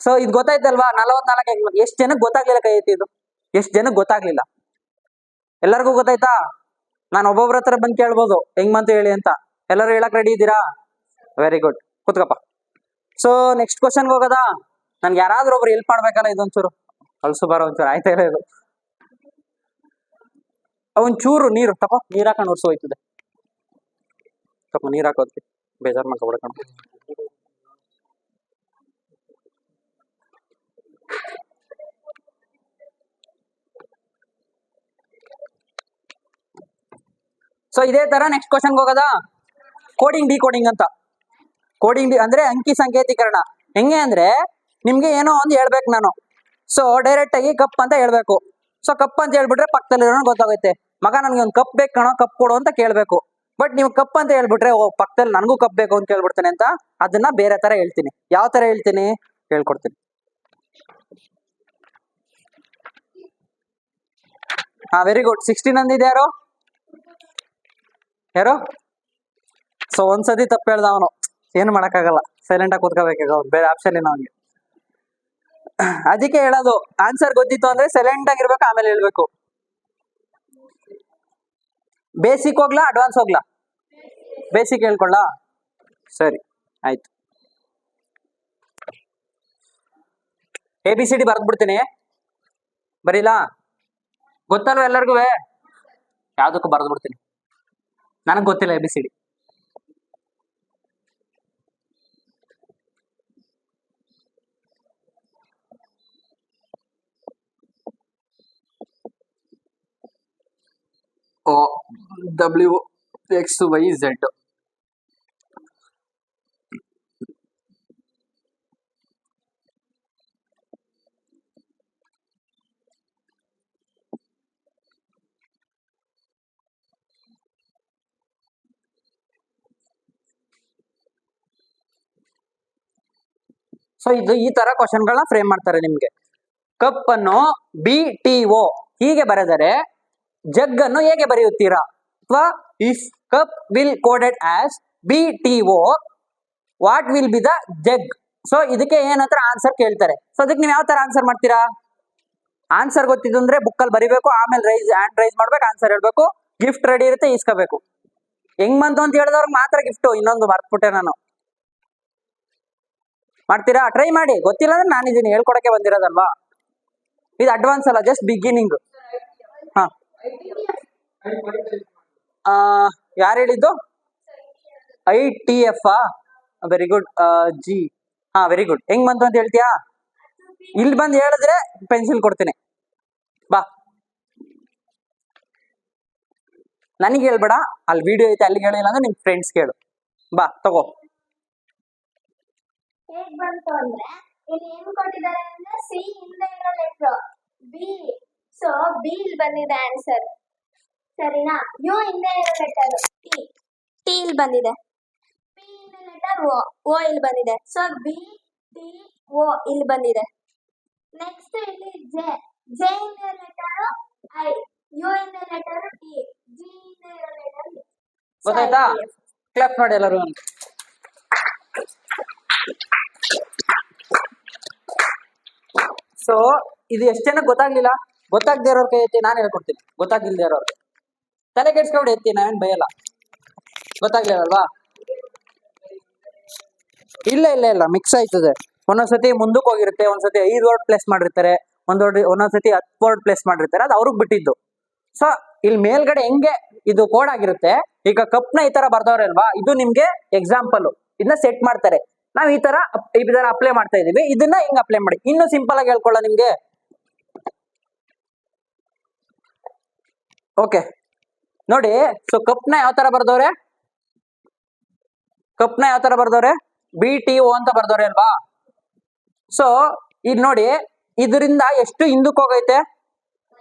ಸೊ ಇದು ಗೊತ್ತಾಯ್ತಲ್ವಾ? 44. ಎಷ್ಟು ಜನಕ್ಕೆ ಗೊತ್ತಾಗ್ಲಿಲ್ಲ ಕೈ ಎತ್ತಿ? ಇದು ಎಷ್ಟು ಜನಕ್ಕೆ ಗೊತ್ತಾಗ್ಲಿಲ್ಲ? ಎಲ್ಲರಿಗೂ ಗೊತ್ತಾಯ್ತಾ? ನಾನು ಒಬ್ಬೊಬ್ರ ಹತ್ರ ಬಂದು ಕೇಳ್ಬೋದು ಹೆಂಗ್ ಬಂತು ಹೇಳಿ ಅಂತ. ಎಲ್ಲರೂ ಹೇಳಕ್ ರೆಡಿ ಇದ್ದೀರಾ? Very good. ಕೂತ್ಕಪ್ಪ. ಸೊ ನೆಕ್ಸ್ಟ್ ಕ್ವಶನ್ಗೆ ಹೋಗೋದಾ? ನನ್ಗೆ ಯಾರಾದ್ರೂ ಒಬ್ರು ಹೆಲ್ಪ್ ಮಾಡ್ಬೇಕಲ್ಲ. ಇದೊಂಚೂರು ಅಲ್ಸು ಬರೋ ಒಂಚೂರು ಆಯ್ತಾ ಇಲ್ಲ ಇದು. ಒಂಚೂರು ನೀರು ತಕೋ, ನೀರ್ ಹಾಕೊಂಡು ಉರ್ಸು ಹೋಯ್ತದೆ. ತಕೋ ನೀರ್ ಹಾಕೋದಕ್ಕೆ ಬೇಜಾರ್ ಮಾಡ್ಕೊಬಿಡ. ಸೊ ಇದೇ ತರ ನೆಕ್ಸ್ಟ್ ಕ್ವಶನ್ಗೆ ಹೋಗೋದಾ? ಕೋಡಿಂಗ್ ಡಿಕೋಡಿಂಗ್ ಅಂತ. ಕೋಡಿಂಗ್ ಅಂದ್ರೆ ಅಂಕಿ ಸಂಕೇತೀಕರಣ. ಹೆಂಗೆ ಅಂದ್ರೆ ನಿಮ್ಗೆ ಏನೋ ಒಂದು ಹೇಳ್ಬೇಕು ನಾನು. ಸೊ ಡೈರೆಕ್ಟ್ ಆಗಿ ಕಪ್ ಅಂತ ಹೇಳ್ಬೇಕು. ಸೊ ಕಪ್ ಅಂತ ಹೇಳ್ಬಿಟ್ರೆ ಪಕ್ಕದಲ್ಲಿರೋ ಗೊತ್ತಾಗುತ್ತೆ. ಮಗ ನನ್ಗೆ ಒಂದು ಕಪ್ ಬೇಕು ಕಣೋ, ಕಪ್ ಕೊಡು ಅಂತ ಕೇಳ್ಬೇಕು. ಬಟ್ ನೀವು ಕಪ್ ಅಂತ ಹೇಳ್ಬಿಟ್ರೆ ಪಕ್ಕದಲ್ಲಿ ನನಗೂ ಕಪ್ ಬೇಕು ಅಂತ ಕೇಳ್ಬಿಡ್ತೇನೆ ಅಂತ. ಅದನ್ನ ಬೇರೆ ತರ ಹೇಳ್ತೀನಿ. ಯಾವ ತರ ಹೇಳ್ತೀನಿ ಹೇಳ್ಕೊಡ್ತೀನಿ. Very good. 16 ಅಂದಿದೆ ಯಾರು? ಸೊ ಒಂದ್ಸತಿ ತಪ್ಪು ಹೇಳ್ದ ಅವನು, ಏನು ಮಾಡಕ್ಕಾಗಲ್ಲ, ಸೈಲೆಂಟ್ ಆಗಿ ಕೂತ್ಕೋಬೇಕಾಗ, ಬೇರೆ ಆಪ್ಷನ್ ಇಲ್ಲ ಅವನಿಗೆ. ಅದಕ್ಕೆ ಹೇಳೋದು, ಆನ್ಸರ್ ಗೊತ್ತಿತ್ತು ಅಂದ್ರೆ ಸೈಲೆಂಟ್ ಆಗಿರ್ಬೇಕು, ಆಮೇಲೆ ಹೇಳ್ಬೇಕು. ಬೇಸಿಕ್ ಹೋಗ್ಲಾ ಅಡ್ವಾನ್ಸ್ ಹೋಗ್ಲಾ? ಬೇಸಿಕ್ ಹೇಳ್ಕೊಳ್ಳ? ಸರಿ ಆಯ್ತು. ABCD ಬರ್ದ್ಬಿಡ್ತೀನಿ, ಬರೀಲಾ? ಗೊತ್ತಲ್ವ ಎಲ್ಲರಿಗೂ? ಯಾವ್ದಕ್ಕೂ ಬರ್ದ್ಬಿಡ್ತೀನಿ. ನನಗೆ ಗೊತ್ತಿಲ್ಲ ABCD. O W X Y Z. So ಇದು ಈ ತರ ಕ್ವಶನ್ಗಳನ್ನ ಫ್ರೇಮ್ ಮಾಡ್ತಾರೆ ನಿಮ್ಗೆ. ಕಪ್ ಅನ್ನು BTO ಹೀಗೆ ಬರೆದರೆ ಜಗ್ ಅನ್ನು ಹೇಗೆ ಬರೆಯುತ್ತೀರಾ? ಅಥವಾ if cup will coded as BTO what will be the jug? So ಇದಕ್ಕೆ ಏನಂತ ಆನ್ಸರ್ ಕೇಳ್ತಾರೆ. ಸೊ ಅದಕ್ಕೆ ನೀವು ಯಾವ ತರ ಆನ್ಸರ್ ಮಾಡ್ತೀರಾ? ಆನ್ಸರ್ ಗೊತ್ತಿದ್ದು ಅಂದ್ರೆ ಬುಕ್ ಅಲ್ಲಿ ಬರಿಬೇಕು, ಆಮೇಲೆ ಹ್ಯಾಂಡ್ ರೈಸ್ ಮಾಡ್ಬೇಕು, ಆನ್ಸರ್ ಹೇಳ್ಬೇಕು, ಗಿಫ್ಟ್ ರೆಡಿ ಇರುತ್ತೆ, ಇಸ್ಕೋಬೇಕು. ಹೆಂಗ್ ಬಂತು ಅಂತ ಹೇಳಿದವ್ರಿಗೆ ಮಾತ್ರ ಗಿಫ್ಟ್. ಇನ್ನೊಂದು ಮರ್ತ್ಬಿಟ್ಟೆ ನಾನು. ಮಾಡ್ತೀರಾ? ಟ್ರೈ ಮಾಡಿ. ಗೊತ್ತಿಲ್ಲ ಅಂದ್ರೆ ನಾನಿದ್ದೀನಿ, ಹೇಳ್ಕೊಡಕ್ಕೆ ಬಂದಿರೋದಲ್ವಾ. ಇದು ಅಡ್ವಾನ್ಸ್ ಅಲ್ಲ, ಜಸ್ಟ್ ಬಿಗಿನಿಂಗ್. ಹಾ, ಯಾರು ಹೇಳಿದ್ದು? ITF. Very good. G. ಹಾ, ವೆರಿ ಗುಡ್. ಹೆಂಗ್ ಬಂತು ಅಂತ ಹೇಳ್ತೀಯಾ? ಇಲ್ಲಿ ಬಂದು ಹೇಳಿದ್ರೆ ಪೆನ್ಸಿಲ್ ಕೊಡ್ತೀನಿ. ಬಾ, ನನಗೆ ಹೇಳ್ಬೇಡ, ಅಲ್ಲಿ ವಿಡಿಯೋ ಐತೆ, ಅಲ್ಲಿಗೆ ಹೇಳಿಲ್ಲ ಅಂದ್ರೆ ನಿಮ್ ಫ್ರೆಂಡ್ಸ್ ಕೇಳು. ಬಾ ತಗೋ. ಹೇಗ್ ಬಂತು ಅಂದ್ರೆ ಇಲ್ಲಿ ಏನ್ ಕೊಟ್ಟಿದ್ದಾರೆ ಅಂದ್ರೆ ಸಿ ಹಿಂದೆ ಇರೋ ಲೆಟರ್ ಬಿ. ಸೊ ಬಿ ಇಲ್ಲಿ ಬಂದಿದೆ ಆನ್ಸರ್, ಸರಿನಾ? ಯು ಹಿಂದೆ ಇರೋ ಲೆಟರ್ ಟಿ, ಟಿ ಇಲ್ಲಿ ಬಂದಿದೆ. ಪಿ ಹಿಂದೆ ಲೆಟರ್ ಓ, ಓ ಇಲ್ಲಿ ಬಂದಿದೆ. ಸೊ ಬಿ ಟಿ ಓ ಇಲ್ಲಿ ಬಂದಿದೆ. ನೆಕ್ಸ್ಟ್ ಇಲ್ಲಿ ಜೆ, ಜೆ ಹಿಂದೆ ಲೆಟರ್ ಐ, ಯು ಹಿಂದೆ ಲೆಟರ್ ಟಿ, ಜಿ ಹಿಂದೆ ಇರೋ ಲೆಟರ್. ಗೊತ್ತಾಯ್ತಾ? ಕ್ಲಾಪ್ ಮಾಡಿ ಎಲ್ಲರೂ. ಸೊ ಇದು ಎಷ್ಟು ಜನ ಗೊತ್ತಾಗ್ಲಿಲ್ಲ? ಗೊತ್ತಾಗದೇ ಇರೋರ್ ಕೈ ಎತ್ತಿ, ನಾನು ಹೇಳ್ಕೊಡ್ತೀನಿ. ಗೊತ್ತಾಗಿಲ್ದೇ ಇರೋರ್ಗೆ ತಲೆ ಕೆಡ್ಸ್ಕೊಂಡು ಎತ್ತಿ, ನಾವೇನ್ ಭಯಲ್ಲ. ಗೊತ್ತಾಗ್ಲಿಲ್ಲಲ್ವಾ? ಇಲ್ಲ ಇಲ್ಲ ಇಲ್ಲ, ಮಿಕ್ಸ್ ಆಯ್ತದೆ. ಒಂದೊಂದ್ಸತಿ ಮುಂದಕ್ಕೆ ಹೋಗಿರುತ್ತೆ, ಒಂದ್ಸತಿ 5 ವರ್ಡ್ ಪ್ಲೇಸ್ ಮಾಡಿರ್ತಾರೆ, ಒಂದೊಂದ್ಸತಿ 10 ವರ್ಡ್ ಪ್ಲೇಸ್ ಮಾಡಿರ್ತಾರೆ. ಅದು ಅವ್ರಿಗೆ ಬಿಟ್ಟಿದ್ದು. ಸೊ ಇಲ್ಲಿ ಮೇಲ್ಗಡೆ ಹೆಂಗೆ ಇದು ಕೋಡ್ ಆಗಿರುತ್ತೆ. ಈಗ ಕಪ್ನ ಈ ತರ ಬರ್ದವ್ರೆ ಅಲ್ವಾ, ಇದು ನಿಮ್ಗೆ ಎಕ್ಸಾಂಪಲ್. ಇದನ್ನ ಸೆಟ್ ಮಾಡ್ತಾರೆ. ನಾವ್ ಈ ತರ ಅಪ್ಲೈ ಮಾಡ್ತಾ ಇದೀವಿ. ಇದನ್ನ ಹಿಂಗ್ ಅಪ್ಲೈ ಮಾಡಿ. ಇನ್ನು ಸಿಂಪಲ್ ಆಗಿ ಹೇಳ್ಕೊಳ್ಳ ನಿಮ್ಗೆ. ಓಕೆ ನೋಡಿ. ಸೊ ಕಪ್ನ ಯಾವ ತರ ಬರ್ದವ್ರೆ? ಕಪ್ನ ಯಾವ ತರ ಬರ್ದವ್ರೆ? BTO ಅಂತ ಬರ್ದವ್ರೆ ಅಲ್ವಾ. ಸೊ ಇಲ್ಲಿ ನೋಡಿ, ಇದರಿಂದ ಎಷ್ಟು ಹಿಂದಕ್ಕೆ ಹೋಗೈತೆ?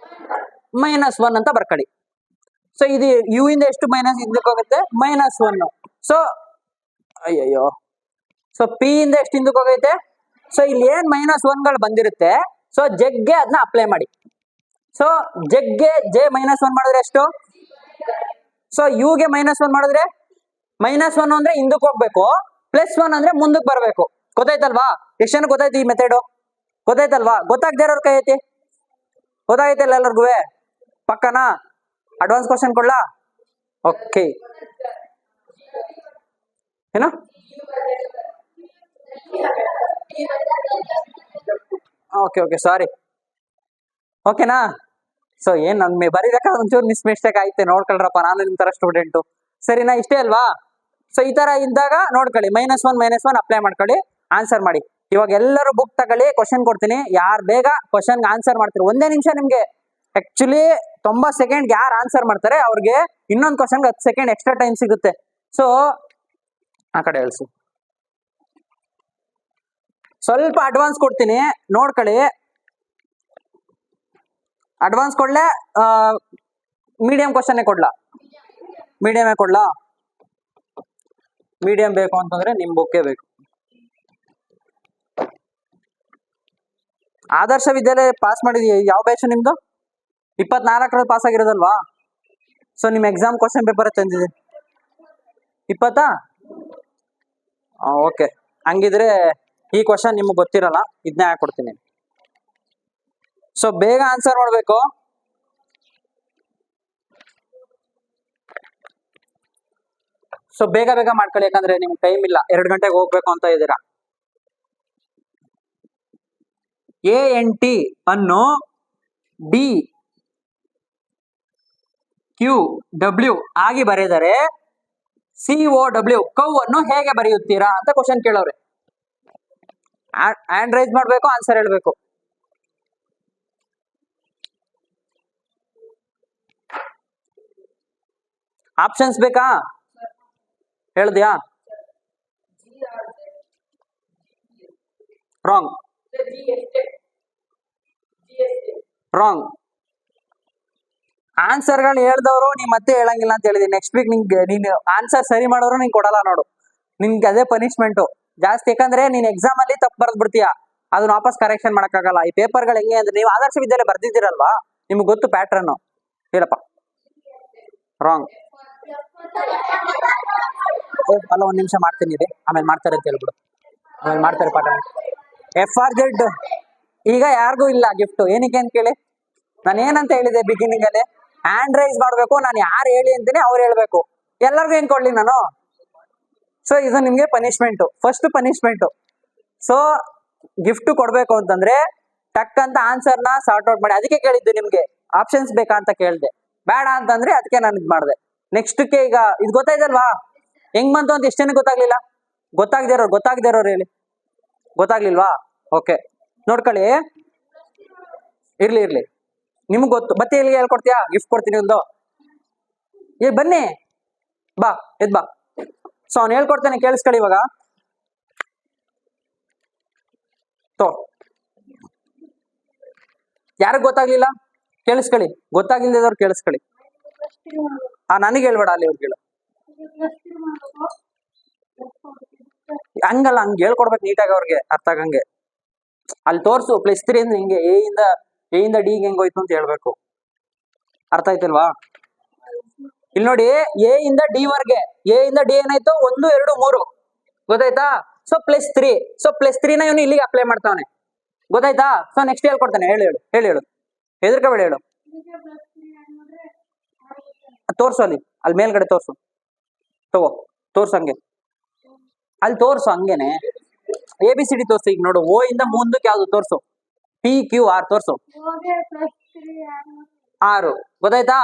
-1 ಅಂತ ಬರ್ಕಡಿ. ಸೊ ಇದು ಯು ಇಂದ ಎಷ್ಟು ಮೈನಸ್ ಹಿಂದಕ್ಕೆ ಹೋಗುತ್ತೆ? -1. ಸೊ ಅಯ್ಯಯ್ಯೋ. ಸೊ ಪಿ ಇಂದ ಎಷ್ಟು ಹಿಂದಕ್ಕೆ ಹೋಗೈತೆ? ಸೊ ಇಲ್ಲಿ ಏನ್ -1ಗಳು ಬಂದಿರುತ್ತೆ, ಸೊ ಜಗ್ಗೆ ಅದನ್ನ ಅಪ್ಲೈ ಮಾಡಿ. ಸೊ ಜಗ್ಗೆ ಜೆ -1 ಮಾಡಿದ್ರೆ ಎಷ್ಟು? ಸೊ ಯುಗೆ -1 ಮಾಡಿದ್ರೆ, -1 ಅಂದ್ರೆ ಹಿಂದಕ್ಕೆ ಹೋಗ್ಬೇಕು, +1 ಅಂದ್ರೆ ಮುಂದಕ್ಕೆ ಬರ್ಬೇಕು. ಗೊತ್ತಾಯ್ತಲ್ವಾ? ಎಷ್ಟು ಜನ ಗೊತ್ತಾಯ್ತು ಈ ಮೆಥಡ್? ಗೊತ್ತಾಯ್ತಲ್ವಾ? ಗೊತ್ತಾಗದೇ ಇರೋರ್ ಕೈ ಐತಿ. ಗೊತ್ತಾಯ್ತಲ್ಲ ಎಲ್ಲರಿಗೂ? ಪಕ್ಕನಾ? ಅಡ್ವಾನ್ಸ್ ಕ್ವಶನ್ ಕೊಡ್ಲಾ? ಓಕೆ. ಏನು? Okay okay, sorry. ಓಕೆನಾ? ಸೊ ಏನ್ ನನ್ ಬರೀಬೇಕಾದ್ರೆ ಒಂಚೂರು ಮಿಸ್ಟೇಕ್ ಆಯ್ತೆ, ನೋಡ್ಕೊಳ್ರಪ್ಪ. ನಾನು ನಿಮ್ ತರ ಸ್ಟೂಡೆಂಟು, ಸರಿನಾ? ಇಷ್ಟೇ ಅಲ್ವಾ? ಸೊ ಈ ತರ ಇದ್ದಾಗ ನೋಡ್ಕೊಳ್ಳಿ, -1 ಅಪ್ಲೈ ಮಾಡ್ಕೊಳ್ಳಿ, ಆನ್ಸರ್ ಮಾಡಿ. ಇವಾಗ ಎಲ್ಲರೂ ಬುಕ್ ತಗೊಳ್ಳಿ, ಕ್ವಶನ್ ಕೊಡ್ತೀನಿ. ಯಾರು ಬೇಗ ಕ್ವಶನ್ ಆನ್ಸರ್ ಮಾಡ್ತೀರಿ, 1 ನಿಮಿಷ ನಿಮ್ಗೆ. ಆಕ್ಚುಲಿ 90 ಸೆಕೆಂಡ್ ಯಾರು ಆನ್ಸರ್ ಮಾಡ್ತಾರೆ ಅವ್ರಿಗೆ ಇನ್ನೊಂದು ಕ್ವಶನ್ಗೆ 10 ಸೆಕೆಂಡ್ ಎಕ್ಸ್ಟ್ರಾ ಟೈಮ್ ಸಿಗುತ್ತೆ. ಸೊ ಆ ಕಡೆ ಹೇಳ್ಸು. ಸ್ವಲ್ಪ ಅಡ್ವಾನ್ಸ್ ಕೊಡ್ತೀನಿ, ನೋಡ್ಕೊಳ್ಳಿ. ಅಡ್ವಾನ್ಸ್ ಕೊಡ್ಲೇ? ಮೀಡಿಯಂ ಕ್ವಶನ್ನೇ ಕೊಡ್ಲಾ? ಮೀಡಿಯಮೇ ಕೊಡ್ಲಾ? ಮೀಡಿಯಂ ಬೇಕು ಅಂತಂದ್ರೆ ನಿಮ್ ಬುಕ್ಕೇ ಬೇಕು. ಆದರ್ಶ ವಿದ್ಯಾಲಯ ಪಾಸ್ ಮಾಡಿದೀಯ? ಯಾವ ಬ್ಯಾಚ್ ನಿಮ್ದು? 24ರಲ್ಲಿ ಪಾಸ್ ಆಗಿರೋದಲ್ವಾ? ಸೊ ನಿಮ್ ಎಕ್ಸಾಮ್ ಕ್ವಶನ್ ಪೇಪರ್ ತಂದಿದೆ 20? ಓಕೆ, ಹಂಗಿದ್ರೆ ಈ ಕ್ವಶನ್ ನಿಮ್ಗೆ ಗೊತ್ತಿರಲ್ಲ, ಇದನ್ನೇ ಹಾಕೊಡ್ತೀನಿ. ಸೊ ಬೇಗ ಆನ್ಸರ್ ಮಾಡ್ಬೇಕು. ಸೊ ಬೇಗ ಬೇಗ ಮಾಡ್ಕೊಳ್ಳಿ, ಯಾಕಂದ್ರೆ ನಿಮ್ಗೆ ಟೈಮ್ ಇಲ್ಲ, 2 ಗಂಟೆಗೆ ಹೋಗ್ಬೇಕು ಅಂತ ಇದ್ದೀರಾ. ANT ಅನ್ನು DQW ಆಗಿ ಬರೆದರೆ COW ಕೌ ಅನ್ನು ಹೇಗೆ ಬರೆಯುತ್ತೀರಾ ಅಂತ ಕ್ವಶನ್ ಕೇಳೋರೆ. ಹ್ಯಾಂಡ್ ರೈಸ್ ಮಾಡ್ಬೇಕು, ಆನ್ಸರ್ ಹೇಳ್ಬೇಕು. ಆಪ್ಷನ್ಸ್ ಬೇಕಾ? ಹೇಳ್ದ್ಯಾ? ರಾಂಗ್. ರಾಂಗ್. ಆನ್ಸರ್ಗಳು ಹೇಳ್ದವ್ರು ನೀ ಮತ್ತೆ ಹೇಳಂಗಿಲ್ಲ ಅಂತ ಹೇಳಿದೀನಿ. ನೆಕ್ಸ್ಟ್ ವೀಕ್ ನಿಂಗೆ ನೀನು ಆನ್ಸರ್ ಸರಿ ಮಾಡೋರು ನಿಂಗೆ ಕೊಡಲ್ಲ ನೋಡು. ನಿನ್ಗೆ ಅದೇ ಪನಿಷ್ಮೆಂಟು ಜಾಸ್ತಿ. ಯಾಕಂದ್ರೆ ನೀನ್ ಎಕ್ಸಾಮ್ ಅಲ್ಲಿ ತಪ್ಪು ಬರ್ದ್ ಬಿಡ್ತೀಯ, ಅದನ್ನ ವಾಪಸ್ ಕರೆಕ್ಷನ್ ಮಾಡಕ್ಕಾಗಲ್ಲ. ಈ ಪೇಪರ್ಗಳು ಹೆಂಗೆ ಅಂದ್ರೆ, ನೀವು ಆದರ್ಶ ವಿದ್ಯಾಲಯ ಬರ್ದಿದ್ದೀರಲ್ವಾ, ನಿಮ್ಗೆ ಗೊತ್ತು ಪ್ಯಾಟ್ರನ್. ಹೇಳಪ್ಪ. ರಾಂಗ್. ಅಲ್ಲ, ಒಂದ್ ನಿಮಿಷ ಮಾಡ್ತೀನಿ ರೀ, ಆಮೇಲೆ ಮಾಡ್ತಾರೆ ಅಂತ ಹೇಳ್ಬಿಡು. ಆಮೇಲೆ ಮಾಡ್ತಾರೆ ಪಾಠ. FRZ ಈಗ ಯಾರಿಗೂ ಇಲ್ಲ ಗಿಫ್ಟ್. ಏನಕ್ಕೆ ಅಂತ ಕೇಳಿ, ನಾನು ಏನಂತ ಹೇಳಿದೆ ಬಿಗಿನಿಂಗ್ ಅಲ್ಲಿ, ಹ್ಯಾಂಡ್ ರೈಸ್ ಮಾಡ್ಬೇಕು. ನಾನು ಯಾರು ಹೇಳಿ ಅಂತೀನಿ ಅವ್ರು ಹೇಳ್ಬೇಕು. ಎಲ್ಲರಿಗೂ ಹೆಂಗ್ ಕೊಡ್ಲಿ ನಾನು? ಸೊ ಇದು ನಿಮ್ಗೆ punishment, first punishment. So gift ಕೊಡ್ಬೇಕು ಅಂತಂದ್ರೆ ಟಕ್ ಅಂತ ಆನ್ಸರ್ನ ಸಾರ್ಟ್ ಔಟ್ ಮಾಡಿ. ಅದಕ್ಕೆ ಕೇಳಿದ್ದು ನಿಮ್ಗೆ ಆಪ್ಷನ್ಸ್ ಬೇಕಾ ಅಂತ ಕೇಳಿದೆ. ಬೇಡ ಅಂತಂದ್ರೆ ಅದಕ್ಕೆ ನಾನು ಇದು ಮಾಡಿದೆ. ನೆಕ್ಸ್ಟ್ಗೆ ಈಗ ಇದು ಗೊತ್ತಾಯ್ತಲ್ವಾ ಹೆಂಗ್ ಬಂತು ಅಂತ? ಎಷ್ಟು ಜನಕ್ಕೆ ಗೊತ್ತಾಗ್ಲಿಲ್ಲ? ಗೊತ್ತಾಗದೇ ಇರೋರು ಹೇಳಿ. ಗೊತ್ತಾಗ್ಲಿಲ್ವಾ? ಓಕೆ, ನೋಡ್ಕೊಳ್ಳಿ. ಇರ್ಲಿ ನಿಮ್ಗೆ ಗೊತ್ತು. ಮತ್ತೆ ಎಲ್ಲಿಗೆ ಹೇಳ್ಕೊಡ್ತೀಯಾ? ಗಿಫ್ಟ್ ಕೊಡ್ತೀನಿ ಒಂದು. ಬನ್ನಿ, ಬಾ, ಎದ್ ಬಾ. ಸೊ ಅವ್ನು ಹೇಳ್ಕೊಡ್ತಾನೆ, ಕೇಳಿಸ್ಕೊಳ್ಳಿ ಇವಾಗ. ಯಾರಿಗೆ ಗೊತ್ತಾಗ್ಲಿಲ್ಲ ಕೇಳಿಸ್ಕೊಳ್ಳಿ, ಗೊತ್ತಾಗಿಲ್ದವ್ರು ಕೇಳಿಸ್ಕೊಳ್ಳಿ. ನನಗೆ ಹೇಳ್ಬೇಡ, ಅಲ್ಲಿ ಅವ್ರಿಗೆ ಹೇಳು. ಹಂಗಲ್ಲ, ಹಂಗೆ ಹೇಳ್ಕೊಡ್ಬೇಕು ನೀಟಾಗಿ ಅವ್ರಿಗೆ ಅರ್ಥ ಆಗಂಗೆ. ಅಲ್ಲಿ ತೋರ್ಸು +3 ಅಂದ್ರೆ ಹಿಂಗೆ ಎ ಇಂದ ಡಿ ಹೆಂಗ್ ಹೋಯ್ತು ಅಂತ ಹೇಳ್ಬೇಕು. ಅರ್ಥ ಆಯ್ತಲ್ವಾ? ಇಲ್ಲಿ ನೋಡಿ, ಎ ಇಂದ ಡಿ ವರ್ಗೆ, ಎ ಇಂದ ಡಿ ಏನಾಯ್ತು? 1, 2, 3 ಗೊತ್ತಾಯ್ತಾ? ಸೊ +3. ಸೊ +3 ನ ಇವನು ಇಲ್ಲಿಗೆ ಅಪ್ಲೈ ಮಾಡ್ತಾವನೆ. ಗೊತ್ತಾಯ್ತಾ? ಸೊ ನೆಕ್ಸ್ಟ್ ಹೇಳ್ಕೊಡ್ತಾನೆ. ಹೇಳು ಹೆದರ್ಕೋಬೇಡ, ಹೇಳು. ತೋರ್ಸು, ಅಲ್ಲಿ ಮೇಲ್ಗಡೆ ತೋರ್ಸು. ತೋರ್ಸು ಹಂಗೆ, ಅಲ್ಲಿ ತೋರ್ಸು ಹಂಗೇನೆ. ABCD ತೋರ್ಸು. ಈಗ ನೋಡು, O ಇಂದ ಮುಂದಕ್ಕೆ ಯಾವ್ದು ತೋರ್ಸು? PQR ತೋರ್ಸು. 6 ಗೊತ್ತಾಯ್ತಾ?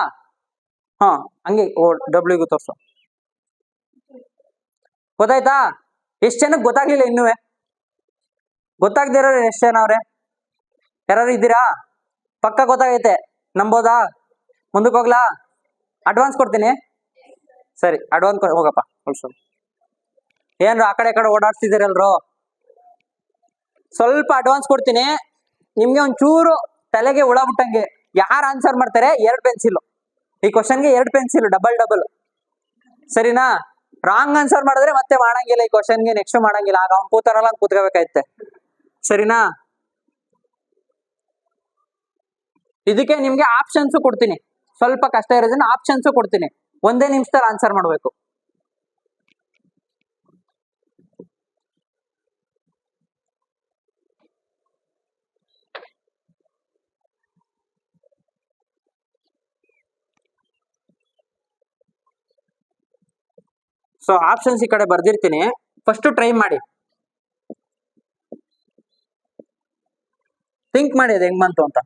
ಹಾ, ಹಂಗೆ OW ತೋರ್ಸು. ಗೊತ್ತಾಯ್ತಾ? ಎಷ್ಟು ಜನಕ್ಕೆ ಗೊತ್ತಾಗ್ಲಿಲ್ಲ ಇನ್ನೂ? ಗೊತ್ತಾಗದೇ ಇರೋರು ಎಷ್ಟು ಜನ ಅವ್ರೆ? ಯಾರು ಇದ್ದೀರಾ? ಪಕ್ಕ ಗೊತ್ತಾಗೈತೆ, ನಂಬೋದಾ? ಮುಂದಕ್ಕೆ ಹೋಗ್ಲಾ? ಅಡ್ವಾನ್ಸ್ ಕೊಡ್ತೀನಿ. ಸರಿ, ಅಡ್ವಾನ್ಸ್ ಹೋಗಪ್ಪ. ಏನ್ರು ಆ ಕಡೆ ಓಡಾಡ್ತಿದ್ದೀರಲ್ರು? ಸ್ವಲ್ಪ ಅಡ್ವಾನ್ಸ್ ಕೊಡ್ತೀನಿ. ನಿಮ್ಗೆ ಒಂಚೂರು ತಲೆಗೆ ಹುಳ ಬಿಟ್ಟಂಗೆ ಯಾರು ಆನ್ಸರ್ ಮಾಡ್ತಾರೆ 2 ಪೆನ್ಸಿಲ್. ಈ ಕ್ವಶನ್ಗೆ 2 ಪೆನ್ಸಿಲ್, ಡಬಲ್. ಸರಿನಾ? ರಾಂಗ್ ಆನ್ಸರ್ ಮಾಡಿದ್ರೆ ಮತ್ತೆ ಮಾಡಂಗಿಲ್ಲ ಈ ಕ್ವಶನ್ಗೆ, ನೆಕ್ಸ್ಟ್ ಮಾಡಂಗಿಲ್ಲ. ಆಗ ಅವ್ನು ಕೂತಾರಲ್ಲ, ಕೂತ್ಕೋಬೇಕಾಯ್ತೆ. ಸರಿನಾ? ಇದಕ್ಕೆ ನಿಮ್ಗೆ ಆಪ್ಷನ್ಸ್ ಕೊಡ್ತೀನಿ. ಸ್ವಲ್ಪ ಕಷ್ಟ ಇರೋದನ್ನ ಆಪ್ಷನ್ಸ್ ಕೊಡ್ತೀನಿ. 1 ನಿಮಿಷದಲ್ಲಿ ಆನ್ಸರ್ ಮಾಡಬೇಕು. ಸೊ ಆಪ್ಷನ್ಸ್ ಈ ಕಡೆ ಬರ್ದಿರ್ತೀನಿ, ಫಸ್ಟ್ ಟ್ರೈ ಮಾಡಿ. ಥಿಂಕ್ ಮಾಡಿ ಅದು ಹೆಂಗ್ ಬಂತು ಅಂತ.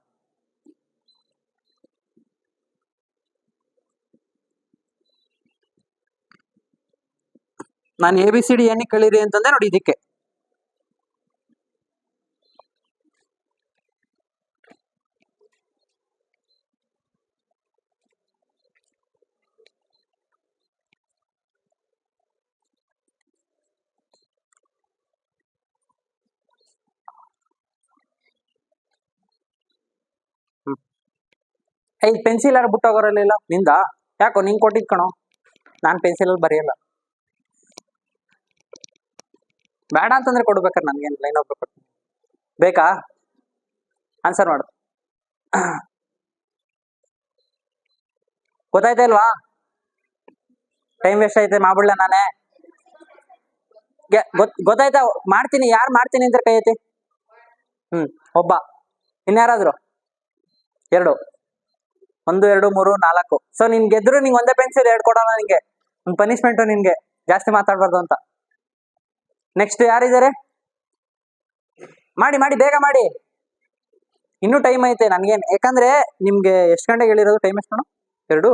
ನಾನು ABCD ಏನಕ್ಕೆ ಕೇಳಿರಿ ಅಂತಂದ್ರೆ ನೋಡಿ, ಇದಕ್ಕೆ. ಪೆನ್ಸಿಲ್ ಯಾರು ಬಿಟ್ಟೋಗೋರಲ್ಲ ನಿಂದ? ಯಾಕೋ ನಿಂಗೆ ಕೊಟ್ಟಿದ್ ಕಣೋ, ನಾನು ಪೆನ್ಸಿಲಲ್ಲಿ ಬರೆಯಲ್ಲ. ಬೇಡ ಅಂತಂದ್ರೆ ಕೊಡ್ಬೇಕಾರೆ ನನ್ಗೇನು ಲೈನ್ ಒಬ್ರು ಕೊಡ್ತೀನಿ. ಬೇಕಾ? ಆನ್ಸರ್ ಮಾಡು. ಗೊತ್ತಾಯ್ತಾ ಇಲ್ವಾ? ಟೈಮ್ ವೇಸ್ಟ್ ಆಯ್ತು, ಮಾಡ್ಬಿಡ್ಲ ನಾನೇ? ಗೊತ್ತಾಯ್ತಾ? ಮಾಡ್ತೀನಿ. ಯಾರು ಮಾಡ್ತೀನಿ ಅಂದ್ರೆ ಕೈ ಐತಿ? ಒಬ್ಬ. ಇನ್ಯಾರಾದ್ರು? 2. 1, 2, 3, 4. ಸೊ ನಿನ್ ಗೆದ್ರು ನಿಂಗೆ ಒಂದೇ ಪೆನ್ಸಿಲ್ 2 ಕೊಡೋಣ ನಿಂಗೆ. ಒಂದು ಪನಿಷ್ಮೆಂಟು ನಿನ್ಗೆ, ಜಾಸ್ತಿ ಮಾತಾಡ್ಬಾರ್ದು ಅಂತ. ನೆಕ್ಸ್ಟ್ ಯಾರಿದ್ದಾರೆ? ಮಾಡಿ ಬೇಗ ಮಾಡಿ, ಇನ್ನೂ ಟೈಮ್ ಐತೆ ನನ್ಗೇನು. ಯಾಕಂದ್ರೆ ನಿಮ್ಗೆ ಎಷ್ಟು ಗಂಟೆಗೆ ಹೇಳಿರೋದು? ಟೈಮ್ ಎಷ್ಟು? 2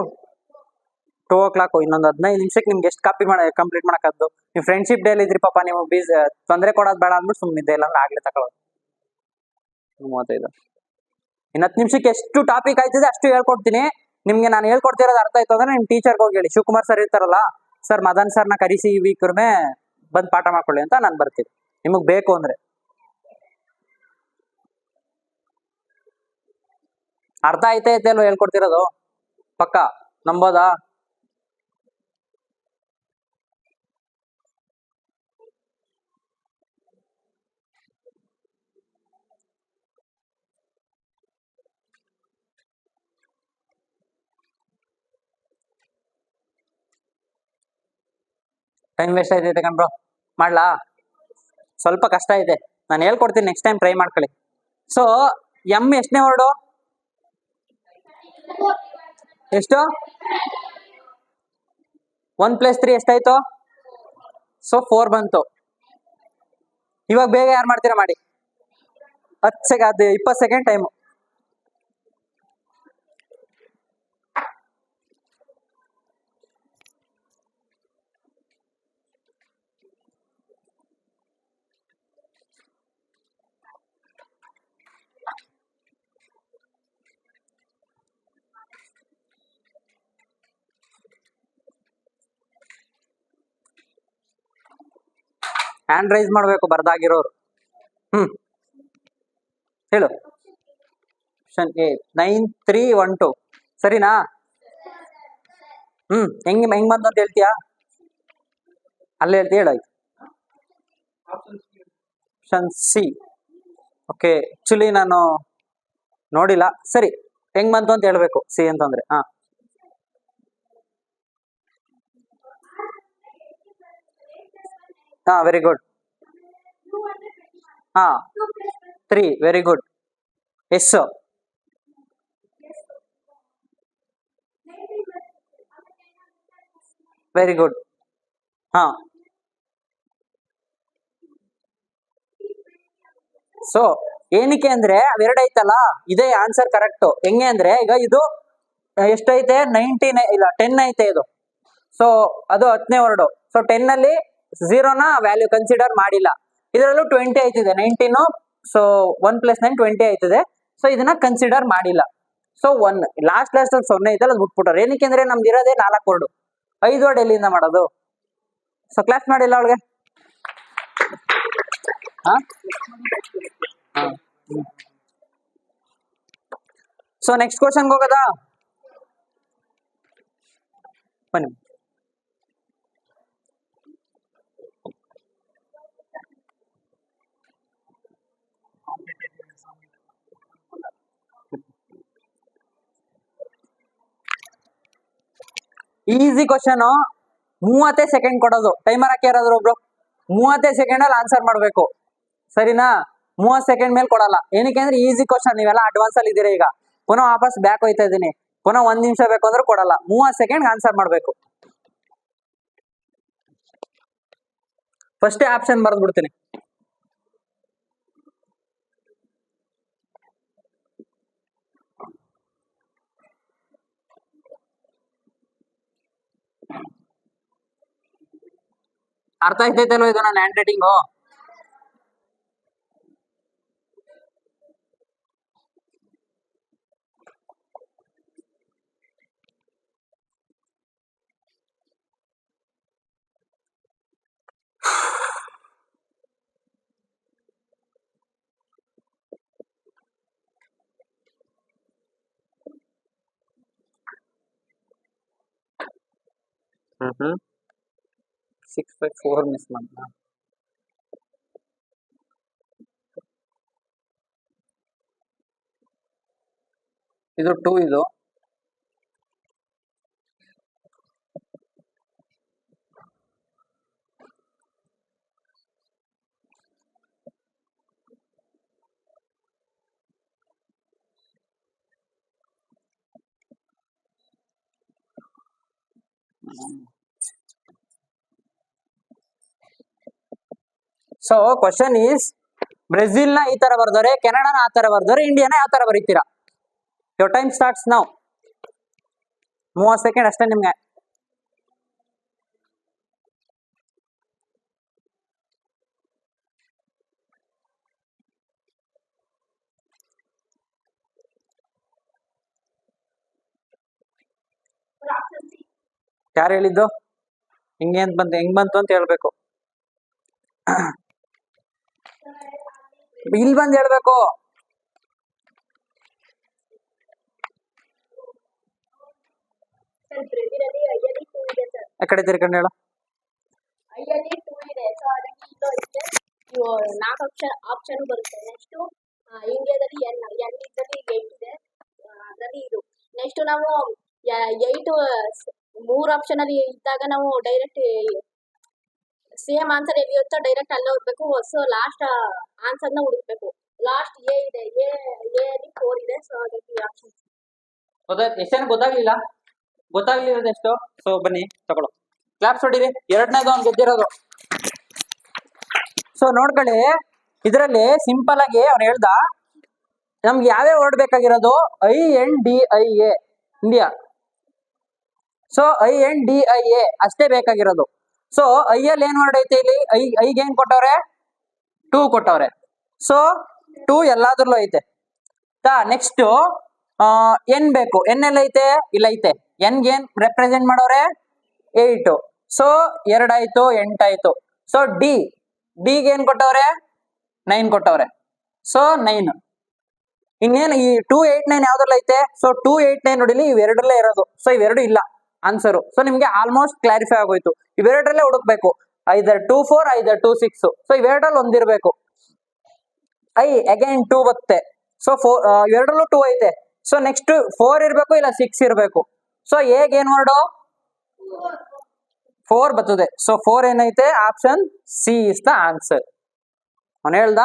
2 o'clock ಇನ್ನೊಂದು 15 ನಿಮಿಷಕ್ಕೆ ನಿಮ್ಗೆ ಎಷ್ಟು ಕಾಪಿ ಕಂಪ್ಲೀಟ್ ಮಾಡಕ್ಕದ್ದು. ನೀವು ಫ್ರೆಂಡ್ಶಿಪ್ ಡೇ ಇದ್ರಿ ಪಾಪ, ನೀವು ತೊಂದರೆ ಕೊಡೋದು ಬೇಡ ಅಂದ್ಬಿಟ್ಟು ಸುಮ್ಮನಿದ್ದೆ, ಇಲ್ಲ ಅಂದ್ರೆ ಆಗ್ಲೇ ತಗೊಳ್ಳೋದು. 35 ಇನ್ನು 10 ನಿಮಿಷಕ್ಕೆ ಎಷ್ಟು ಟಾಪಿಕ್ ಆಯ್ತಿದೆ ಅಷ್ಟು ಹೇಳ್ಕೊಡ್ತೀನಿ ನಿಮ್ಗೆ. ನಾನು ಹೇಳ್ಕೊಡ್ತಿರೋದು ಅರ್ಥ ಆಯ್ತು ಅಂದ್ರೆ ನಿಮ್ ಟೀಚರ್ಗೆ ಹೋಗಿ ಹೇಳಿ, ಶಿವಕುಮಾರ್ ಸರ್ ಇರ್ತಾರಲ್ಲ, ಸರ್ ಮದನ್ ಸರ್ನ ಕರೆಸಿ ಈ ವೀಕ್ ಬಂದ್ ಪಾಠ ಮಾಡ್ಕೊಳ್ಳಿ ಅಂತ ನಾನು ಬರ್ತೀನಿ, ನಿಮಗ್ ಬೇಕು ಅಂದ್ರೆ. ಅರ್ಥ ಐತೆ ಅಲ್ವ ಹೇಳ್ಕೊಡ್ತಿರೋದು? ಪಕ್ಕ ನಂಬೋದಾ? ಟೈಮ್ ವೇಸ್ಟ್ ಆಯ್ತೈತೆ ಕಣ್ಬ್ರೋ, ಮಾಡ್ಲಾ? ಸ್ವಲ್ಪ ಕಷ್ಟ ಇದೆ, ನಾನು ಹೇಳ್ಕೊಡ್ತೀನಿ, ನೆಕ್ಸ್ಟ್ ಟೈಮ್ ಟ್ರೈ ಮಾಡ್ಕೊಳ್ಳಿ. ಸೊ ಎಷ್ಟನೇ ವರ್ಡು? ಎಷ್ಟು? 1 + 3 ಎಷ್ಟಾಯ್ತು? ಸೊ 4 ಬಂತು. ಇವಾಗ ಬೇಗ ಯಾರು ಮಾಡ್ತೀರಾ ಮಾಡಿ, 20 ಸೆಕೆಂಡ್ ಟೈಮು. ಹ್ಯಾಂಡ್ ರೈಸ್ ಮಾಡಬೇಕು ಬರ್ದಾಗಿರೋರು. ಹೇಳು. ಆಪ್ಷನ್ ಎ 9312 ಸರಿನಾ? ಹೆಂಗ್ ಬಂತು ಅಂತ ಹೇಳ್ತೀಯಾ? ಅಲ್ಲೇ ಹೇಳ್ತೀಯ, ಹೇಳು. Option C. ಓಕೆ, ಆಕ್ಚುಲಿ ನಾನು ನೋಡಿಲ್ಲ. ಸರಿ, ಹೆಂಗ್ ಬಂತು ಅಂತ ಹೇಳ್ಬೇಕು. ಸಿ ಅಂತಂದ್ರೆ very good. 3 very good. Yes very good. So ಏನಕ್ಕೆ ಅಂದ್ರೆ ಅವೆರಡು ಐತಲ್ಲ, ಇದೇ ಆನ್ಸರ್ ಕರೆಕ್ಟ್. ಹೆಂಗೆ ಅಂದ್ರೆ ಈಗ ಇದು ಎಷ್ಟೈತೆ? 19 ಇಲ್ಲ 10 ಐತೆ ಇದು. ಸೊ ಅದು 10ನೇ ವರ್ಡು. ಸೊ 10 ಅಲ್ಲಿ 0ನ ವ್ಯಾಲ್ಯೂ ಕನ್ಸಿಡರ್ ಮಾಡಿಲ್ಲ. ಇದರಲ್ಲೂ 20 ಆಯ್ತಿದೆ, 19. ಸೊ 1 + 9 20 ಆಯ್ತದೆ. ಸೊ ಇದನ್ನ ಕನ್ಸಿಡರ್ ಮಾಡಿಲ್ಲ. ಸೊ 1 ಲಾಸ್ಟ್ ಅಲ್ಲಿ 0 ಐತಲ್ಲ, ಅದು ಬಿಟ್ಬಿಟ್ಟಾರೆ. ಏನಕ್ಕೆ ಅಂದ್ರೆ ನಮ್ದು ಇರೋದೇ 4 ವರ್ಡು, 5 ವರ್ಡ್ ಎಲ್ಲಿಂದ ಮಾಡೋದು? ಸೊ ಕ್ಲಾಸ್ ಮಾಡಿಲ್ಲ ಅವಳಿಗೆ. ಸೊ ನೆಕ್ಸ್ಟ್ ಕ್ವಶನ್ಗೆ ಹೋಗೋದಾ? ಬನ್ನಿ. ಈಸಿ ಕ್ವಶನ್, 30 ಸೆಕೆಂಡ್ ಕೊಡೋದು. ಟೈಮರ್ ಹಾಕಿ ಯಾರಾದ್ರೂ ಒಬ್ರು. 30 ಸೆಕೆಂಡ್ ಅಲ್ಲಿ ಆನ್ಸರ್ ಮಾಡ್ಬೇಕು, ಸರಿನಾ? 30 ಸೆಕೆಂಡ್ ಮೇಲೆ ಕೊಡಲ್ಲ. ಏನಕ್ಕೆ ಅಂದ್ರೆ ಈಸಿ ಕ್ವಶನ್, ನೀವೆಲ್ಲ ಅಡ್ವಾನ್ಸ್ ಅಲ್ಲಿ ಇದ್ದೀರಾ. ಈಗ ಪುನಃ ವಾಪಸ್ ಬ್ಯಾಕ್ ಹೋಯ್ತಾ ಇದ್ದೀನಿ, ಪುನಃ 1 ನಿಮಿಷ ಬೇಕು ಅಂದ್ರೆ ಕೊಡಲ್ಲ. 30 ಸೆಕೆಂಡ್ ಆನ್ಸರ್ ಮಾಡ್ಬೇಕು. ಫಸ್ಟೇ ಆಪ್ಷನ್ ಬರೆದು ಬಿಡ್ತೀನಿ. ಅರ್ಥ ಆಗ್ತೈತಲ್ವ ಇದು ನನ್ನ ಹ್ಯಾಂಡ್ ರೈಟಿಂಗು? ಹ್ಮ್ 6/4 ಮಿಸ್ ಮಾಡ್ತಾ. ಇದು 2 ಇದು. ಸೊ ಕ್ವಶನ್ ಈಸ್, ಬ್ರೆಜಿಲ್ ನ ಈ ತರ ಬರ್ದವ್ರೆ, ಕೆನಡಾನ ಆ ತರ ಬರ್ದವ್ರೆ, ಇಂಡಿಯಾನ ಯಾವ ತರ ಬರೀತೀರಾ? Your time starts now. 30 second ಅಷ್ಟೇ ನಿಮ್ಗೆ. ಯಾರು ಹೇಳಿದ್ದು? ಹಿಂಗೆ ಅಂತ ಬಂತು, ಹೆಂಗ್ ಬಂತು ಅಂತ ಹೇಳ್ಬೇಕು. ಇಲ್ಲಿ ಬಂದು ಹೇಳ್ಬೇಕು. ಸರ್ ಬ್ರೆಜಿಲಲ್ಲಿ ಐಯಲ್ಲಿ 2 ಇದೆ ಸರ್. ಆ ಕಡೆ ತಿರ್ಕೊಂಡು ಹೇಳು. ಐಯಲ್ಲಿ 2 ಇದೆ, ಸೊ ಅದಕ್ಕೆ ಇದು ಇದೆ. ಇವು 4 ಆಪ್ಷನ್ ಬರುತ್ತೆ. ನೆಕ್ಸ್ಟ್ ಇಂಡಿಯಾದಲ್ಲಿ ಎನ್ ಇದ್ರಲ್ಲಿ 8 ಇದೆ, ಅದರಲ್ಲಿ ಇದು. ನೆಕ್ಸ್ಟ್ ನಾವು 8 3 ಆಪ್ಷನ್ ಅಲ್ಲಿ ಇದ್ದಾಗ ನಾವು ಡೈರೆಕ್ಟ್ ಸೇಮ್ ಆನ್ಸರ್ ಎಲ್ಲಿ ಇರುತ್ತೋ ಡೈರೆಕ್ಟ್ ಅಲ್ಲೇ ಹೋಗ್ಬೇಕು. ಸೊ ಲಾಸ್ಟ್ ಆನ್ಸರ್ ನ ಹುಡುಕ್ಬೇಕು. ಲಾಸ್ಟ್ ಎ ಇದೆ, ಎ ಅಲ್ಲಿ 4 ಇದೆ, ಸೊ ಅದಕ್ಕೆ ಆಪ್ಷನ್. ಎಷ್ಟೇನು ಗೊತ್ತಾಗ್ಲಿಲ್ಲ? ಗೊತ್ತಾಗ್ಲಿರೋದು ಎಷ್ಟು? ಸೊ ಬನ್ನಿ ತಗೊಳ್ಳೋ, ಕ್ಲಾಪ್ಸ್ ಹೊಡೀರಿ. ಎರಡನೇದು ಅವ್ನು ಗೆದ್ದಿರೋದು. ಸೊ ನೋಡ್ಕೊಳ್ಳಿ, ಇದರಲ್ಲಿ ಸಿಂಪಲ್ ಆಗಿ ಅವ್ನು ಹೇಳ್ದ ನಮ್ಗೆ ಯಾವ್ಯಾವ ವರ್ಡ್ ಬೇಕಾಗಿರೋದು? INDIA India. ಸೊ INDIA ಅಷ್ಟೇ ಬೇಕಾಗಿರೋದು. ಸೊ ಐಯಲ್ಲಿ ಏನ್ ವರ್ಡ್ ಐತೆ ಇಲ್ಲಿ? ಐಗೆ ಏನ್ ಕೊಟ್ಟವ್ರೆ? 2 ಕೊಟ್ಟವ್ರೆ. ಸೊ 2 ಎಲ್ಲಾದ್ರಲ್ಲೂ ಐತೆ. ನೆಕ್ಸ್ಟ್ ಎನ್ ಬೇಕು. ಎನ್ ಎಲ್ಲ ಐತೆ? ಇಲ್ಲ ಐತೆ. ಎನ್ಗೆ ಏನ್ ರೆಪ್ರೆಸೆಂಟ್ ಮಾಡೋರೆ? 8. ಸೊ 2 ಆಯ್ತು, 8 ಆಯ್ತು. ಸೊ ಡಿಗೆ ಏನ್ ಕೊಟ್ಟವ್ರೆ? 9 ಕೊಟ್ಟವ್ರೆ. ಸೊ 9. ಇನ್ನೇನು ಈ 2, 8, 9 ಯಾವ್ದ್ರಲ್ಲಿ ಐತೆ? ಸೊ 2, 8, 9 ನೋಡಿಲಿ, ಇವೆರಡರಲ್ಲೇ ಇರೋದು. ಸೊ ಇವೆರಡು ಇಲ್ಲ ಆನ್ಸರು. ಸೊ ನಿಮ್ಗೆ ಆಲ್ಮೋಸ್ಟ್ ಕ್ಲಾರಿಫೈ ಆಗೋಯ್ತು. ಇವೆರಡರಲ್ಲೇ ಹುಡುಕ್ಬೇಕು. ಐದರ್ 2, 4, ಐದರ್ 2, 6. ಸೊ ಇವೆರಡರಲ್ಲಿ ಒಂದಿರ್ಬೇಕು. ಅಗೈನ್ 2 ಬರುತ್ತೆ. ಸೊ ಇವೆರಡರಲ್ಲೂ 2 ಐತೆ. ಸೊ ನೆಕ್ಸ್ಟ್ 4 ಇರ್ಬೇಕು, ಇಲ್ಲ 6 ಇರ್ಬೇಕು. ಸೊ ಹೇಗೆ ಏನ್ ವರ್ಡು? 4 ಬರ್ತದೆ. ಸೊ 4 ಏನೈತೆ? Option C is the answer. ಅವನು ಹೇಳ್ದ.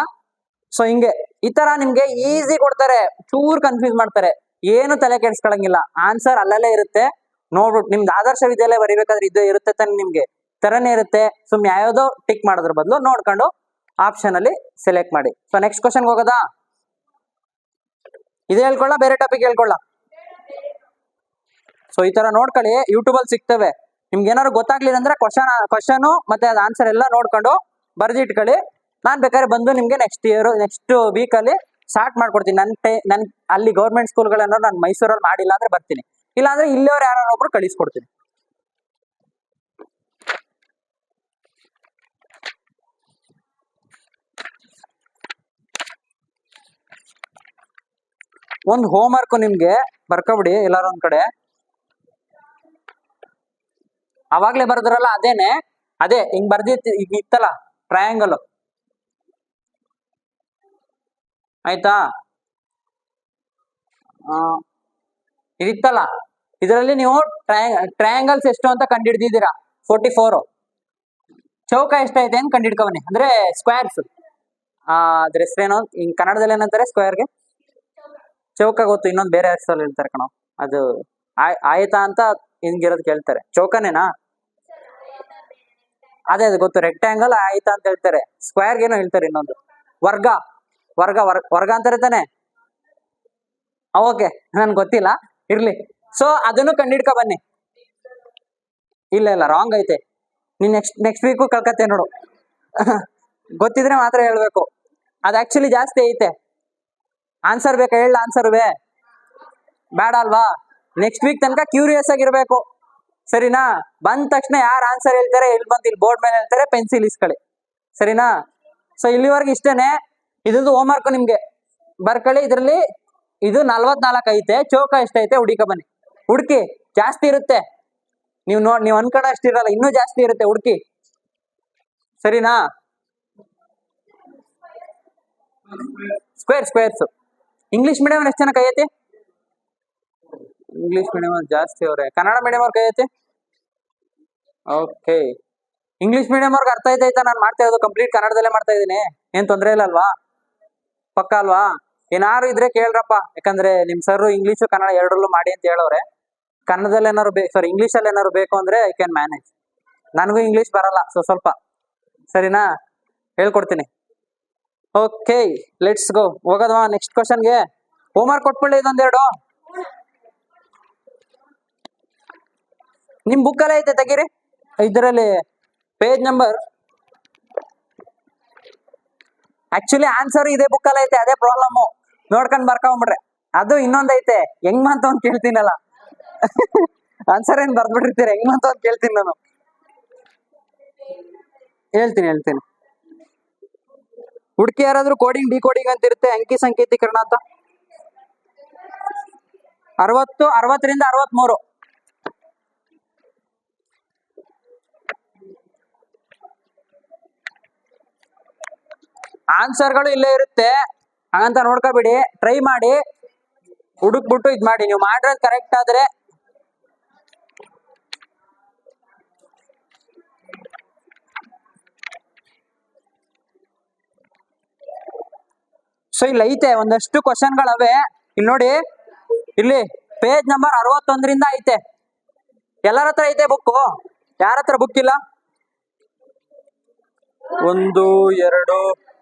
ಸೊ ಹಿಂಗೆ ಈ ತರ ನಿಮ್ಗೆ ಈಸಿ ಕೊಡ್ತಾರೆ, ಚೂರ್ ಕನ್ಫ್ಯೂಸ್ ಮಾಡ್ತಾರೆ. ಏನು ತಲೆ ಕೆಡ್ಸ್ಕೊಳಂಗಿಲ್ಲ, ಆನ್ಸರ್ ಅಲ್ಲಲ್ಲೇ ಇರುತ್ತೆ. ನೋಡ್ಬಿಟ್ಟು ನಿಮ್ದು ಆದರ್ಶ ವಿದ್ಯಾಲಯ ಬರಿಬೇಕಾದ್ರೆ ಇದು ಇರುತ್ತೆ ತಾನೆ, ನಿಮ್ಗೆ ತರನೇ ಇರುತ್ತೆ. ಸುಮ್ನೆ ಯಾವ್ದೋ ಟಿಕ್ ಮಾಡೋದ್ರ ಬದಲು ನೋಡ್ಕೊಂಡು ಆಪ್ಷನ್ ಅಲ್ಲಿ ಸೆಲೆಕ್ಟ್ ಮಾಡಿ. ಸೊ ನೆಕ್ಸ್ಟ್ ಕ್ವಶನ್ ಹೋಗೋದಾ? ಇದು ಹೇಳ್ಕೊಳ್ಳ, ಬೇರೆ ಟಾಪಿಕ್ ಹೇಳ್ಕೊಳ್ಳ? ಸೊ ಈ ತರ ನೋಡ್ಕೊಳ್ಳಿ, ಯೂಟ್ಯೂಬ್ ಅಲ್ಲಿ ಸಿಗ್ತವೆ. ನಿಮ್ಗೆ ಏನಾದ್ರು ಗೊತ್ತಾಗ್ಲಿಲ್ಲ ಅಂದ್ರೆ ಕ್ವಶನ್ ಮತ್ತೆ ಅದ್ ಆನ್ಸರ್ ಎಲ್ಲ ನೋಡ್ಕೊಂಡು ಬರ್ದಿಟ್ಕೊಳ್ಳಿ. ನಾನ್ ಬೇಕಾದ್ರೆ ಬಂದು ನಿಮ್ಗೆ ನೆಕ್ಸ್ಟ್ ವೀಕ್ ಅಲ್ಲಿ ಸ್ಟಾರ್ಟ್ ಮಾಡ್ಕೊಡ್ತೀನಿ. ನನ್ ಅಲ್ಲಿ ಗೌರ್ಮೆಂಟ್ ಸ್ಕೂಲ್ಗಳನ್ನ ನಾನು ಮೈಸೂರಲ್ಲಿ ಮಾಡಿಲ್ಲ ಅಂದ್ರೆ ಬರ್ತೀನಿ, ಇಲ್ಲಾಂದ್ರೆ ಇಲ್ಲಿಯವ್ರು ಯಾರು ಒಬ್ರು ಕಳಿಸ್ಕೊಡ್ತೀನಿ. ಒಂದು ಹೋಮ್ ವರ್ಕ್ ನಿಮ್ಗೆ ಬರ್ಕೊಬಿಡಿ ಎಲ್ಲಾರು ಒಂದ್ ಕಡೆ. ಅವಾಗ್ಲೇ ಬರ್ದ್ರಲ್ಲ ಅದೇ ಹಿಂಗ್ ಬರ್ದಿತ್ತು. ಈಗ ಇತ್ತಲ್ಲ ಟ್ರಯಾಂಗಲ್, ಆಯ್ತಾ? ಇದಿತ್ತಲ್ಲ, ಇದರಲ್ಲಿ ನೀವು ಟ್ರಯಾಂಗಲ್ಸ್ ಎಷ್ಟು ಅಂತ ಕಂಡಿಡ್ದಿದ್ದೀರಾ? 44. ಚೌಕ ಎಷ್ಟೈತೆ ಅಂತ ಕಂಡಿಡ್ಕೊಬನ್ನಿ. ಅಂದ್ರೆ ಸ್ಕ್ವೇರ್ಸ್, ಅದ್ರ ಹೆಸರೇನೋ ಹಿಂಗ್ ಕನ್ನಡದಲ್ಲಿ ಏನಂತಾರೆ ಸ್ಕ್ವೇರ್ಗೆ? ಚೌಕ ಗೊತ್ತು, ಇನ್ನೊಂದು ಬೇರೆ ಹೆಸರಲ್ಲಿ ಹೇಳ್ತಾರೆ ಕಣೋ. ಅದು ಆಯ್ತಾ ಅಂತ ಹಿಂಗಿರೋದು ಕೇಳ್ತಾರೆ. ಚೌಕನೇನಾ? ಅದೇ ಅದು ಗೊತ್ತು. ರೆಕ್ಟ್ಯಾಂಗಲ್ ಆಯ್ತಾ ಅಂತ ಹೇಳ್ತಾರೆ. ಸ್ಕ್ವೇರ್ಗೇನೋ ಹೇಳ್ತಾರೆ ಇನ್ನೊಂದು. ವರ್ಗ ಅಂತಾರೆ ತಾನೆ? ಓಕೆ, ನನ್ಗೆ ಗೊತ್ತಿಲ್ಲ, ಇರ್ಲಿ. ಸೊ ಅದನ್ನು ಕಂಡಿಡ್ಕೊ ಬನ್ನಿ. ಇಲ್ಲ ರಾಂಗ್ ಐತೆ. ನೀನ್ ನೆಕ್ಸ್ಟ್ ವೀಕು ಕಳ್ಕತ್ತೆ ನೋಡು. ಗೊತ್ತಿದ್ರೆ ಮಾತ್ರ ಹೇಳ್ಬೇಕು. ಅದು ಆಕ್ಚುಲಿ ಜಾಸ್ತಿ ಐತೆ. ಆನ್ಸರ್ ಬೇಕಾ? ಹೇಳ ಆನ್ಸರ್ ಬೇಡ ಅಲ್ವಾ? ನೆಕ್ಸ್ಟ್ ವೀಕ್ ತನಕ ಕ್ಯೂರಿಯಸ್ ಆಗಿರ್ಬೇಕು, ಸರಿನಾ? ಬಂದ ತಕ್ಷಣ ಯಾರು ಆನ್ಸರ್ ಹೇಳ್ತಾರೆ ಇಲ್ಲಿ ಬಂದು ಇಲ್ಲಿ ಬೋರ್ಡ್ ಮೇಲೆ ಹೇಳ್ತಾರೆ, ಪೆನ್ಸಿಲ್ ಇಸ್ಕೊಳ್ಳಿ, ಸರಿನಾ? ಸೊ ಇಲ್ಲಿವರೆಗೆ ಇಷ್ಟೇನೆ. ಇದೊಂದು ಹೋಮ್ ವರ್ಕ್ ನಿಮ್ಗೆ ಬರ್ಕೊಳ್ಳಿ. ಇದರಲ್ಲಿ ಇದು 44 ಐತೆ. ಚೌಕ ಎಷ್ಟೈತೆ ಹುಡುಕ ಬನ್ನಿ. ಹುಡುಕಿ, ಜಾಸ್ತಿ ಇರುತ್ತೆ. ನೀವು ಅನ್ಕೊಂಡ ಅಷ್ಟಿರಲ್ಲ, ಇನ್ನೂ ಜಾಸ್ತಿ ಇರುತ್ತೆ, ಹುಡುಕಿ, ಸರಿನಾ? ಸ್ಕ್ವೇರ್ಸ್. ಇಂಗ್ಲಿಷ್ ಮೀಡಿಯಂ ಎಷ್ಟು ಜನ ಕೈ ಐತಿ? ಇಂಗ್ಲಿಷ್ ಮೀಡಿಯಂ ಜಾಸ್ತಿ ಅವ್ರೆ. ಕನ್ನಡ ಮೀಡಿಯಂ ಅವ್ರ ಕೈ ಐತಿ? ಓಕೆ, ಇಂಗ್ಲಿಷ್ ಮೀಡಿಯಂ ಅವ್ರಿಗೆ ಅರ್ಥ ಆಯ್ತಾ? ನಾನು ಮಾಡ್ತಾ ಇರೋದು ಕಂಪ್ಲೀಟ್ ಕನ್ನಡದಲ್ಲೇ ಮಾಡ್ತಾ ಇದ್ದೀನಿ, ಏನ್ ತೊಂದರೆ ಇಲ್ಲ ಅಲ್ವಾ? ಪಕ್ಕ ಅಲ್ವಾ? ಏನಾರು ಇದ್ರೆ ಕೇಳ್ರಪ್ಪ, ಯಾಕಂದ್ರೆ ನಿಮ್ ಸರ್ ಇಂಗ್ಲಿಷು ಕನ್ನಡ ಎರಡರಲ್ಲೂ ಮಾಡಿ ಅಂತ ಹೇಳೋರೆ. ಕನ್ನಡದಲ್ಲಿ ಏನಾರು ಇಂಗ್ಲಿಷ್ ಅಲ್ಲಿ ಏನಾರು ಬೇಕು ಅಂದ್ರೆ ಐ ಕ್ಯಾನ್ ಮ್ಯಾನೇಜ್. ನನಗೂ ಇಂಗ್ಲಿಷ್ ಬರಲ್ಲ, ಸ್ವಲ್ಪ, ಸರಿನಾ? ಹೇಳ್ಕೊಡ್ತೀನಿ. Okay, let's go. ಹೋಗೋದವಾ ನೆಕ್ಸ್ಟ್ ಕ್ವಶನ್ಗೆ? ಹೋಮ್ ವರ್ಕ್ ಕೊಟ್ಬಿಡ್ಲಿ ಇದೊಂದೆರಡು. ನಿಮ್ ಬುಕ್ ಅಲ್ಲೇ ಐತೆ, ತೆಗೀರಿ. ಇದರಲ್ಲಿ ಪೇಜ್ ನಂಬರ್, ಆಕ್ಚುಲಿ ಆನ್ಸರ್ ಇದೇ ಬುಕ್ ಅಲ್ಲ ಐತೆ, ಅದೇ ಪ್ರಾಬ್ಲಮ್. ನೋಡ್ಕೊಂಡ್ ಬರ್ಕೊಂಡ್ಬಿಡ್ರೆ. ಅದು ಇನ್ನೊಂದೈತೆ, ಹೆಂಗ್ ಅಂತ ಕೇಳ್ತೀನಲ್ಲ. ಆನ್ಸರ್ ಏನ್ ಬರ್ದ್ಬಿಟ್ಟಿರ್ತೀರ ಹೆಂಗ್ ಅಂತ ಕೇಳ್ತೀನಿ ನಾನು. ಹೇಳ್ತೀನಿ. ಹುಡುಕಿ ಯಾರಾದ್ರೂ ಕೋಡಿಂಗ್ ಡಿಕೋಡಿಂಗ್ ಅಂತ ಇರುತ್ತೆ, ಅಂಕಿ ಸಂಕೇತೀಕರಣ ಅಂತ. 60, 60ರಿಂದ 63. ಆನ್ಸರ್ಗಳು ಇಲ್ಲೇ ಇರುತ್ತೆ, ಹಂಗಂತ ನೋಡ್ಕೋಬಿಡಿ. ಟ್ರೈ ಮಾಡಿ, ಹುಡುಕ್ಬಿಟ್ಟು ಇದ್ ಮಾಡಿ. ನೀವು ಮಾಡಿರೋದು ಕರೆಕ್ಟ್ ಆದ್ರೆ ಸೊ ಇಲ್ಲಿ ಐತೆ ಒಂದಷ್ಟು ಕ್ವಶನ್ಗಳವೆ. ಇಲ್ಲಿ ನೋಡಿ, ಇಲ್ಲಿ ಪೇಜ್ ನಂಬರ್ 61ರಿಂದ ಐತೆ. ಎಲ್ಲರ ಹತ್ರ ಐತೆ ಬುಕ್ಕು? ಯಾರ ಹತ್ರ ಬುಕ್ ಇಲ್ಲ? 1, 2.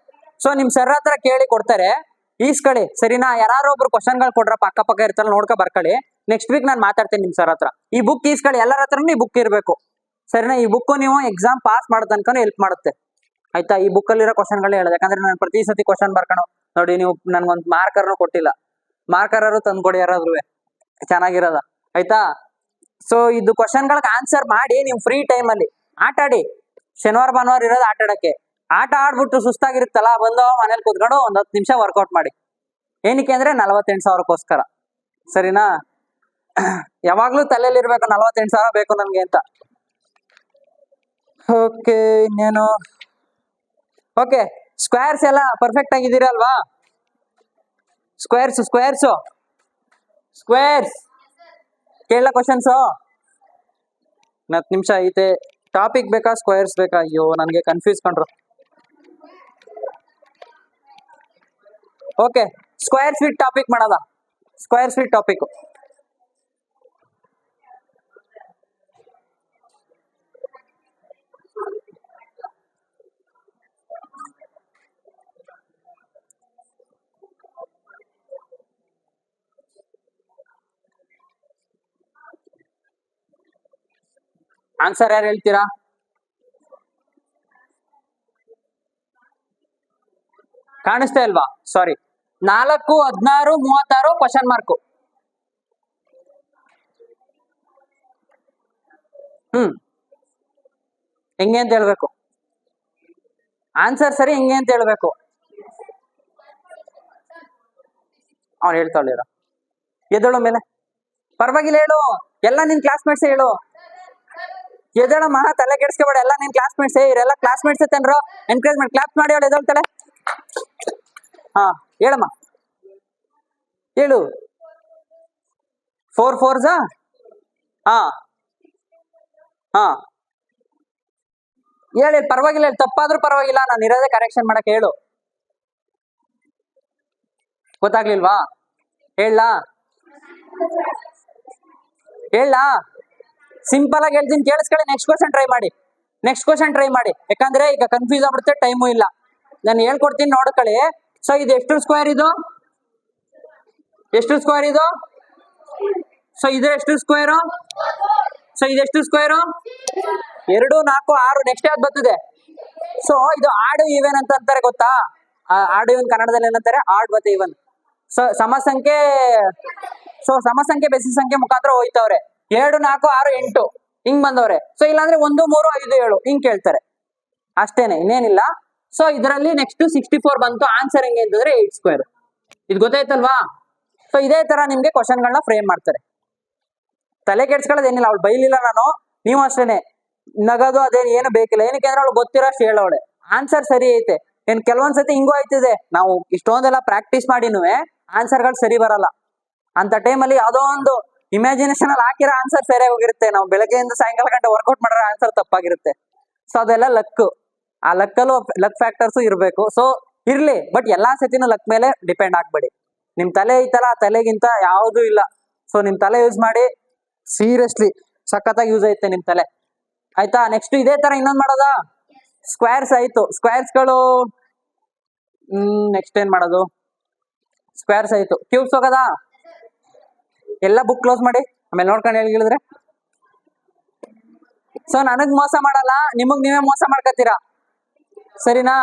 ಸೊ ನಿಮ್ ಸರ್ ಹತ್ರ ಕೇಳಿ ಕೊಡ್ತಾರೆ, ಈಸ್ಕೊಳ್ಳಿ. ಸರಿನಾ? ಯಾರು ಒಬ್ರು ಕ್ವಶನ್ಗಳು ಕೊಡ್ರಪ್ಪ, ಅಕ್ಕಪಕ್ಕ ಇರ್ತಲ್ಲ, ನೋಡ್ಕೊ ಬರ್ಕೊಳ್ಳಿ. ನೆಕ್ಸ್ಟ್ ವೀಕ್ ನಾನು ಮಾತಾಡ್ತೀನಿ ನಿಮ್ ಸರ್ ಹತ್ರ. ಈ ಬುಕ್ ಈಸ್ಕೊಳ್ಳಿ, ಎಲ್ಲರ ಹತ್ರನೂ ಈ ಬುಕ್ ಇರಬೇಕು. ಸರಿನಾ? ಈ ಬುಕ್ ನೀವು ಎಕ್ಸಾಮ್ ಪಾಸ್ ಮಾಡೋ ತನಕ ಹೆಲ್ಪ್ ಮಾಡುತ್ತೆ. ಆಯ್ತಾ? ಈ ಬುಕ್ ಅಲ್ಲಿರೋ ಕ್ವಶನ್ಗಳೇ ಹೇಳೋದು, ಯಾಕಂದ್ರೆ ನಾನು ಪ್ರತಿ ಸತಿ ಕ್ವಶನ್ ಬರ್ಕೊಂಡು ನೋಡಿ. ನೀವು ನನ್ಗೊಂದು ಮಾರ್ಕರ್ನು ಕೊಟ್ಟಿಲ್ಲ, ಮಾರ್ಕರ್ ತಂದ್ಕೊಡಿ ಯಾರಾದ್ರೂ ಚೆನ್ನಾಗಿರೋದ. ಆಯ್ತಾ? ಸೊ ಇದು ಕ್ವಶನ್ಗಳಿಗೆ ಆನ್ಸರ್ ಮಾಡಿ ನೀವು ಫ್ರೀ ಟೈಮ್ ಅಲ್ಲಿ ಆಟ ಆಡಿ. ಶನಿವಾರ ಭಾನುವಾರ ಇರೋದು ಆಟ ಆಡಕ್ಕೆ. ಆಟ ಆಡ್ಬಿಟ್ಟು ಸುಸ್ತಾಗಿರುತ್ತಲ್ಲ, ಬಂದು ಮನೇಲಿ ಕೂತ್ಕೊಂಡು ಒಂದ್ 10 ನಿಮಿಷ ವರ್ಕೌಟ್ ಮಾಡಿ. ಏನಕ್ಕೆ ಅಂದ್ರೆ 48,000ಕ್ಕೋಸ್ಕರ. ಸರಿನಾ? ಯಾವಾಗ್ಲೂ ತಲೆಯಲ್ಲಿ ಇರ್ಬೇಕು 48,000 ಬೇಕು ನನ್ಗೆ ಅಂತ. ಓಕೆ, ಇನ್ನೇನು? ಓಕೆ, ಸ್ಕ್ವೇರ್ಸ್ ಎಲ್ಲ ಪರ್ಫೆಕ್ಟ್ ಆಗಿದ್ದೀರಲ್ವಾ? ಸ್ಕ್ವೇರ್ಸ್ ಕೇಳಲ್ಲ ಕ್ವಶನ್ಸು? 10 ನಿಮಿಷ ಐತೆ. ಟಾಪಿಕ್ ಬೇಕಾ ಸ್ಕ್ವೇರ್ಸ್ ಬೇಕಾ? ಅಯ್ಯೋ ನನಗೆ ಕನ್ಫ್ಯೂಸ್ ಕಂಡ್ರು. ಓಕೆ, ಸ್ಕ್ವೇರ್ಸ್ ವಿತ್ ಟಾಪಿಕ್ ಮಾಡೋದ? Squares with topic. ಆನ್ಸರ್ ಯಾರು ಹೇಳ್ತೀರಾ? ಕಾಣಿಸ್ತಾ ಇಲ್ವಾ? ಸಾರಿ. 4, 16, 36 question mark. ಹೆಂಗೆ ಅಂತ ಹೇಳ್ಬೇಕು? ಆನ್ಸರ್ ಸರಿ ಹೆಂಗೆ ಅಂತ ಹೇಳ್ಬೇಕು? ಅವ್ನು ಹೇಳ್ತಾಳಿರ, ಎದಳು ಮೇಲೆ. ಪರವಾಗಿಲ್ಲ ಹೇಳು, ಎಲ್ಲ ನಿನ್ ಕ್ಲಾಸ್ಮೇಟ್ಸ್ ಹೇಳು. ಎದಳಮ್ಮ, ತಲೆ ಕೆಡಿಸ್ಕೋಬೇಡ. ಎಲ್ಲ ನಿನ್ ಕ್ಲಾಸ್ಮೇಟ್ಸ್, ಇವರೆಲ್ಲ ಕ್ಲಾಸ್ಮೇಟ್ಸ್ ತನ್ರು. ಎನ್ಕರೇಜ್ಮೆಂಟ್ ಕ್ಲಾಸ್ ಮಾಡಿ ಅವಳು ಎದಳ್ತಾಳೆ. ಹಾ ಹೇಳಮ್ಮ, ಹೇಳು. 4 4s. ಹಾ ಹೇಳಿ, ಪರವಾಗಿಲ್ಲ ಹೇಳಿ. ತಪ್ಪಾದ್ರೂ ಪರವಾಗಿಲ್ಲ, ನಾನು ಇರೋದೇ ಕರೆಕ್ಷನ್ ಮಾಡಕ್. ಹೇಳು. ಗೊತ್ತಾಗ್ಲಿಲ್ವಾ? ಹೇಳಲಾ? ಸಿಂಪಲ್ ಆಗಿ ಹೇಳ್ತೀನಿ, ಕೇಳಿಸ್ಕೊಳ್ಳಿ. ನೆಕ್ಸ್ಟ್ ಕ್ವಶನ್ ಟ್ರೈ ಮಾಡಿ. ಯಾಕಂದ್ರೆ ಈಗ ಕನ್ಫ್ಯೂಸ್ ಆಗ್ಬಿಡುತ್ತೆ, ಟೈಮು ಇಲ್ಲ. ನಾನು ಹೇಳ್ಕೊಡ್ತೀನಿ, ನೋಡ್ಕೊಳ್ಳಿ. ಸೊ ಇದು ಎಷ್ಟು ಸ್ಕ್ವೇರ್ ಇದು? ಸೊ ಇದು ಎಷ್ಟು ಸ್ಕ್ವೇರು? ಸೊ ಇದೆಷ್ಟು ಸ್ಕ್ವೇರು? 2, 4, 6. ನೆಕ್ಸ್ಟ್ ಯಾವ್ದು ಬರ್ತದೆ? ಸೊ ಇದು ಆಡು ಈವನ್ ಅಂತ ಅಂತಾರೆ, ಗೊತ್ತಾ? ಆಡು ಈವನ್ ಕನ್ನಡದಲ್ಲಿ ಏನಂತಾರೆ? ಆಡ್ ಮತ್ತೆ ಈವನ್. ಸೊ ಸಮಸಂಖ್ಯೆ ಬೆಸ ಸಂಖ್ಯೆ ಮುಖಾಂತರ ಹೋಯ್ತವ್ರೆ. 2, 4, 6, 8 ಹಿಂಗ್ ಬಂದವ್ರೆ. ಸೊ ಇಲ್ಲಾಂದ್ರೆ 1, 3, 5, 7 ಹಿಂಗ್ ಕೇಳ್ತಾರೆ. ಅಷ್ಟೇನೆ, ಇನ್ನೇನಿಲ್ಲ. ಸೊ ಇದರಲ್ಲಿ ನೆಕ್ಸ್ಟ್ 64 ಬಂತು. ಆನ್ಸರ್ ಹೆಂಗೆ ಅಂತಂದ್ರೆ 8 ಸ್ಕ್ವೇರ್. ಇದು ಗೊತ್ತಾಯ್ತಲ್ವಾ? ಸೊ ಇದೇ ತರ ನಿಮ್ಗೆ ಕ್ವಶನ್ಗಳನ್ನ ಫ್ರೇಮ್ ಮಾಡ್ತಾರೆ. ತಲೆ ಕೆಡ್ಸ್ಕೊಳ್ಳೋದೇನಿಲ್ಲ. ಅವಳು ಬೈಲಿಲ್ಲ ನಾನು, ನೀವು ಅಷ್ಟೇನೆ. ನಗದು ಅದೇನು ಏನು ಬೇಕಿಲ್ಲ. ಏನಕ್ಕೆ ಅಂದ್ರೆ ಅವಳು ಗೊತ್ತಿರೋ ಅಷ್ಟು ಹೇಳವಳೆ. ಆನ್ಸರ್ ಸರಿ ಐತೆ. ಕೆಲವೊಂದ್ಸತಿ ಹಿಂಗೂ ಆಯ್ತಿದೆ, ನಾವು ಇಷ್ಟೊಂದೆಲ್ಲ ಪ್ರಾಕ್ಟೀಸ್ ಮಾಡಿನೂ ಆನ್ಸರ್ಗಳು ಸರಿ ಬರಲ್ಲ. ಅಂತ ಟೈಮಲ್ಲಿ ಯಾವುದೋ ಒಂದು ಇಮ್ಯಾಜಿನೇಷನ್ ಅಲ್ಲಿ ಹಾಕಿರೋ ಆನ್ಸರ್ ಸರಿಯಾಗಿ ಹೋಗಿರುತ್ತೆ. ನಾವು ಬೆಳಗ್ಗೆಯಿಂದ ಸಾಯಂಕಾಲ ಗಂಟೆ ವರ್ಕೌಟ್ ಮಾಡಿರೋ ಆನ್ಸರ್ ತಪ್ಪಾಗಿರುತ್ತೆ. ಸೊ ಅದೆಲ್ಲ ಲಕ್. ಆ ಲಕ್ಕಲ್ಲೂ ಲಕ್ ಫ್ಯಾಕ್ಟರ್ಸ್ ಇರಬೇಕು. ಸೊ ಇರ್ಲಿ, ಬಟ್ ಎಲ್ಲಾ ಸತಿನೂ ಲಕ್ ಮೇಲೆ ಡಿಪೆಂಡ್ ಆಗ್ಬೇಡಿ. ನಿಮ್ ತಲೆ ಐತಲ್ಲ, ಆ ತಲೆಗಿಂತ ಯಾವ್ದು ಇಲ್ಲ. ಸೊ ನಿಮ್ ತಲೆ ಯೂಸ್ ಮಾಡಿ, ಸೀರಿಯಸ್ಲಿ ಸಖತ್ತಾಗಿ ಯೂಸ್ ಐತೆ ನಿಮ್ ತಲೆ. ಆಯ್ತಾ? ನೆಕ್ಸ್ಟ್ ಇದೇ ತರ ಇನ್ನೊಂದು ಮಾಡೋದಾ? ಸ್ಕ್ವೇರ್ಸ್ ಆಯ್ತು. ಸ್ಕ್ವೇರ್ಸ್ಗಳು ನೆಕ್ಸ್ಟ್ ಏನ್ ಮಾಡೋದು? ಸ್ಕ್ವೇರ್ಸ್ ಆಯ್ತು. ಕ್ಯೂಬ್ಸ್ ಹೋಗದಾ? ಎಲ್ಲ ಬುಕ್ ಕ್ಲೋಸ್ ಮಾಡಿ, ಆಮೇಲೆ ನೋಡ್ಕೊಂಡು ಹೇಳಿದ್ರೆ. ಸೊ ನನಗ್ ಮೋಸ ಮಾಡಲ್ಲ, ನಿಮಗ್ ನೀವೇ ಮೋಸ ಮಾಡ್ಕೊತೀರಾ. ಸರಿನಾ?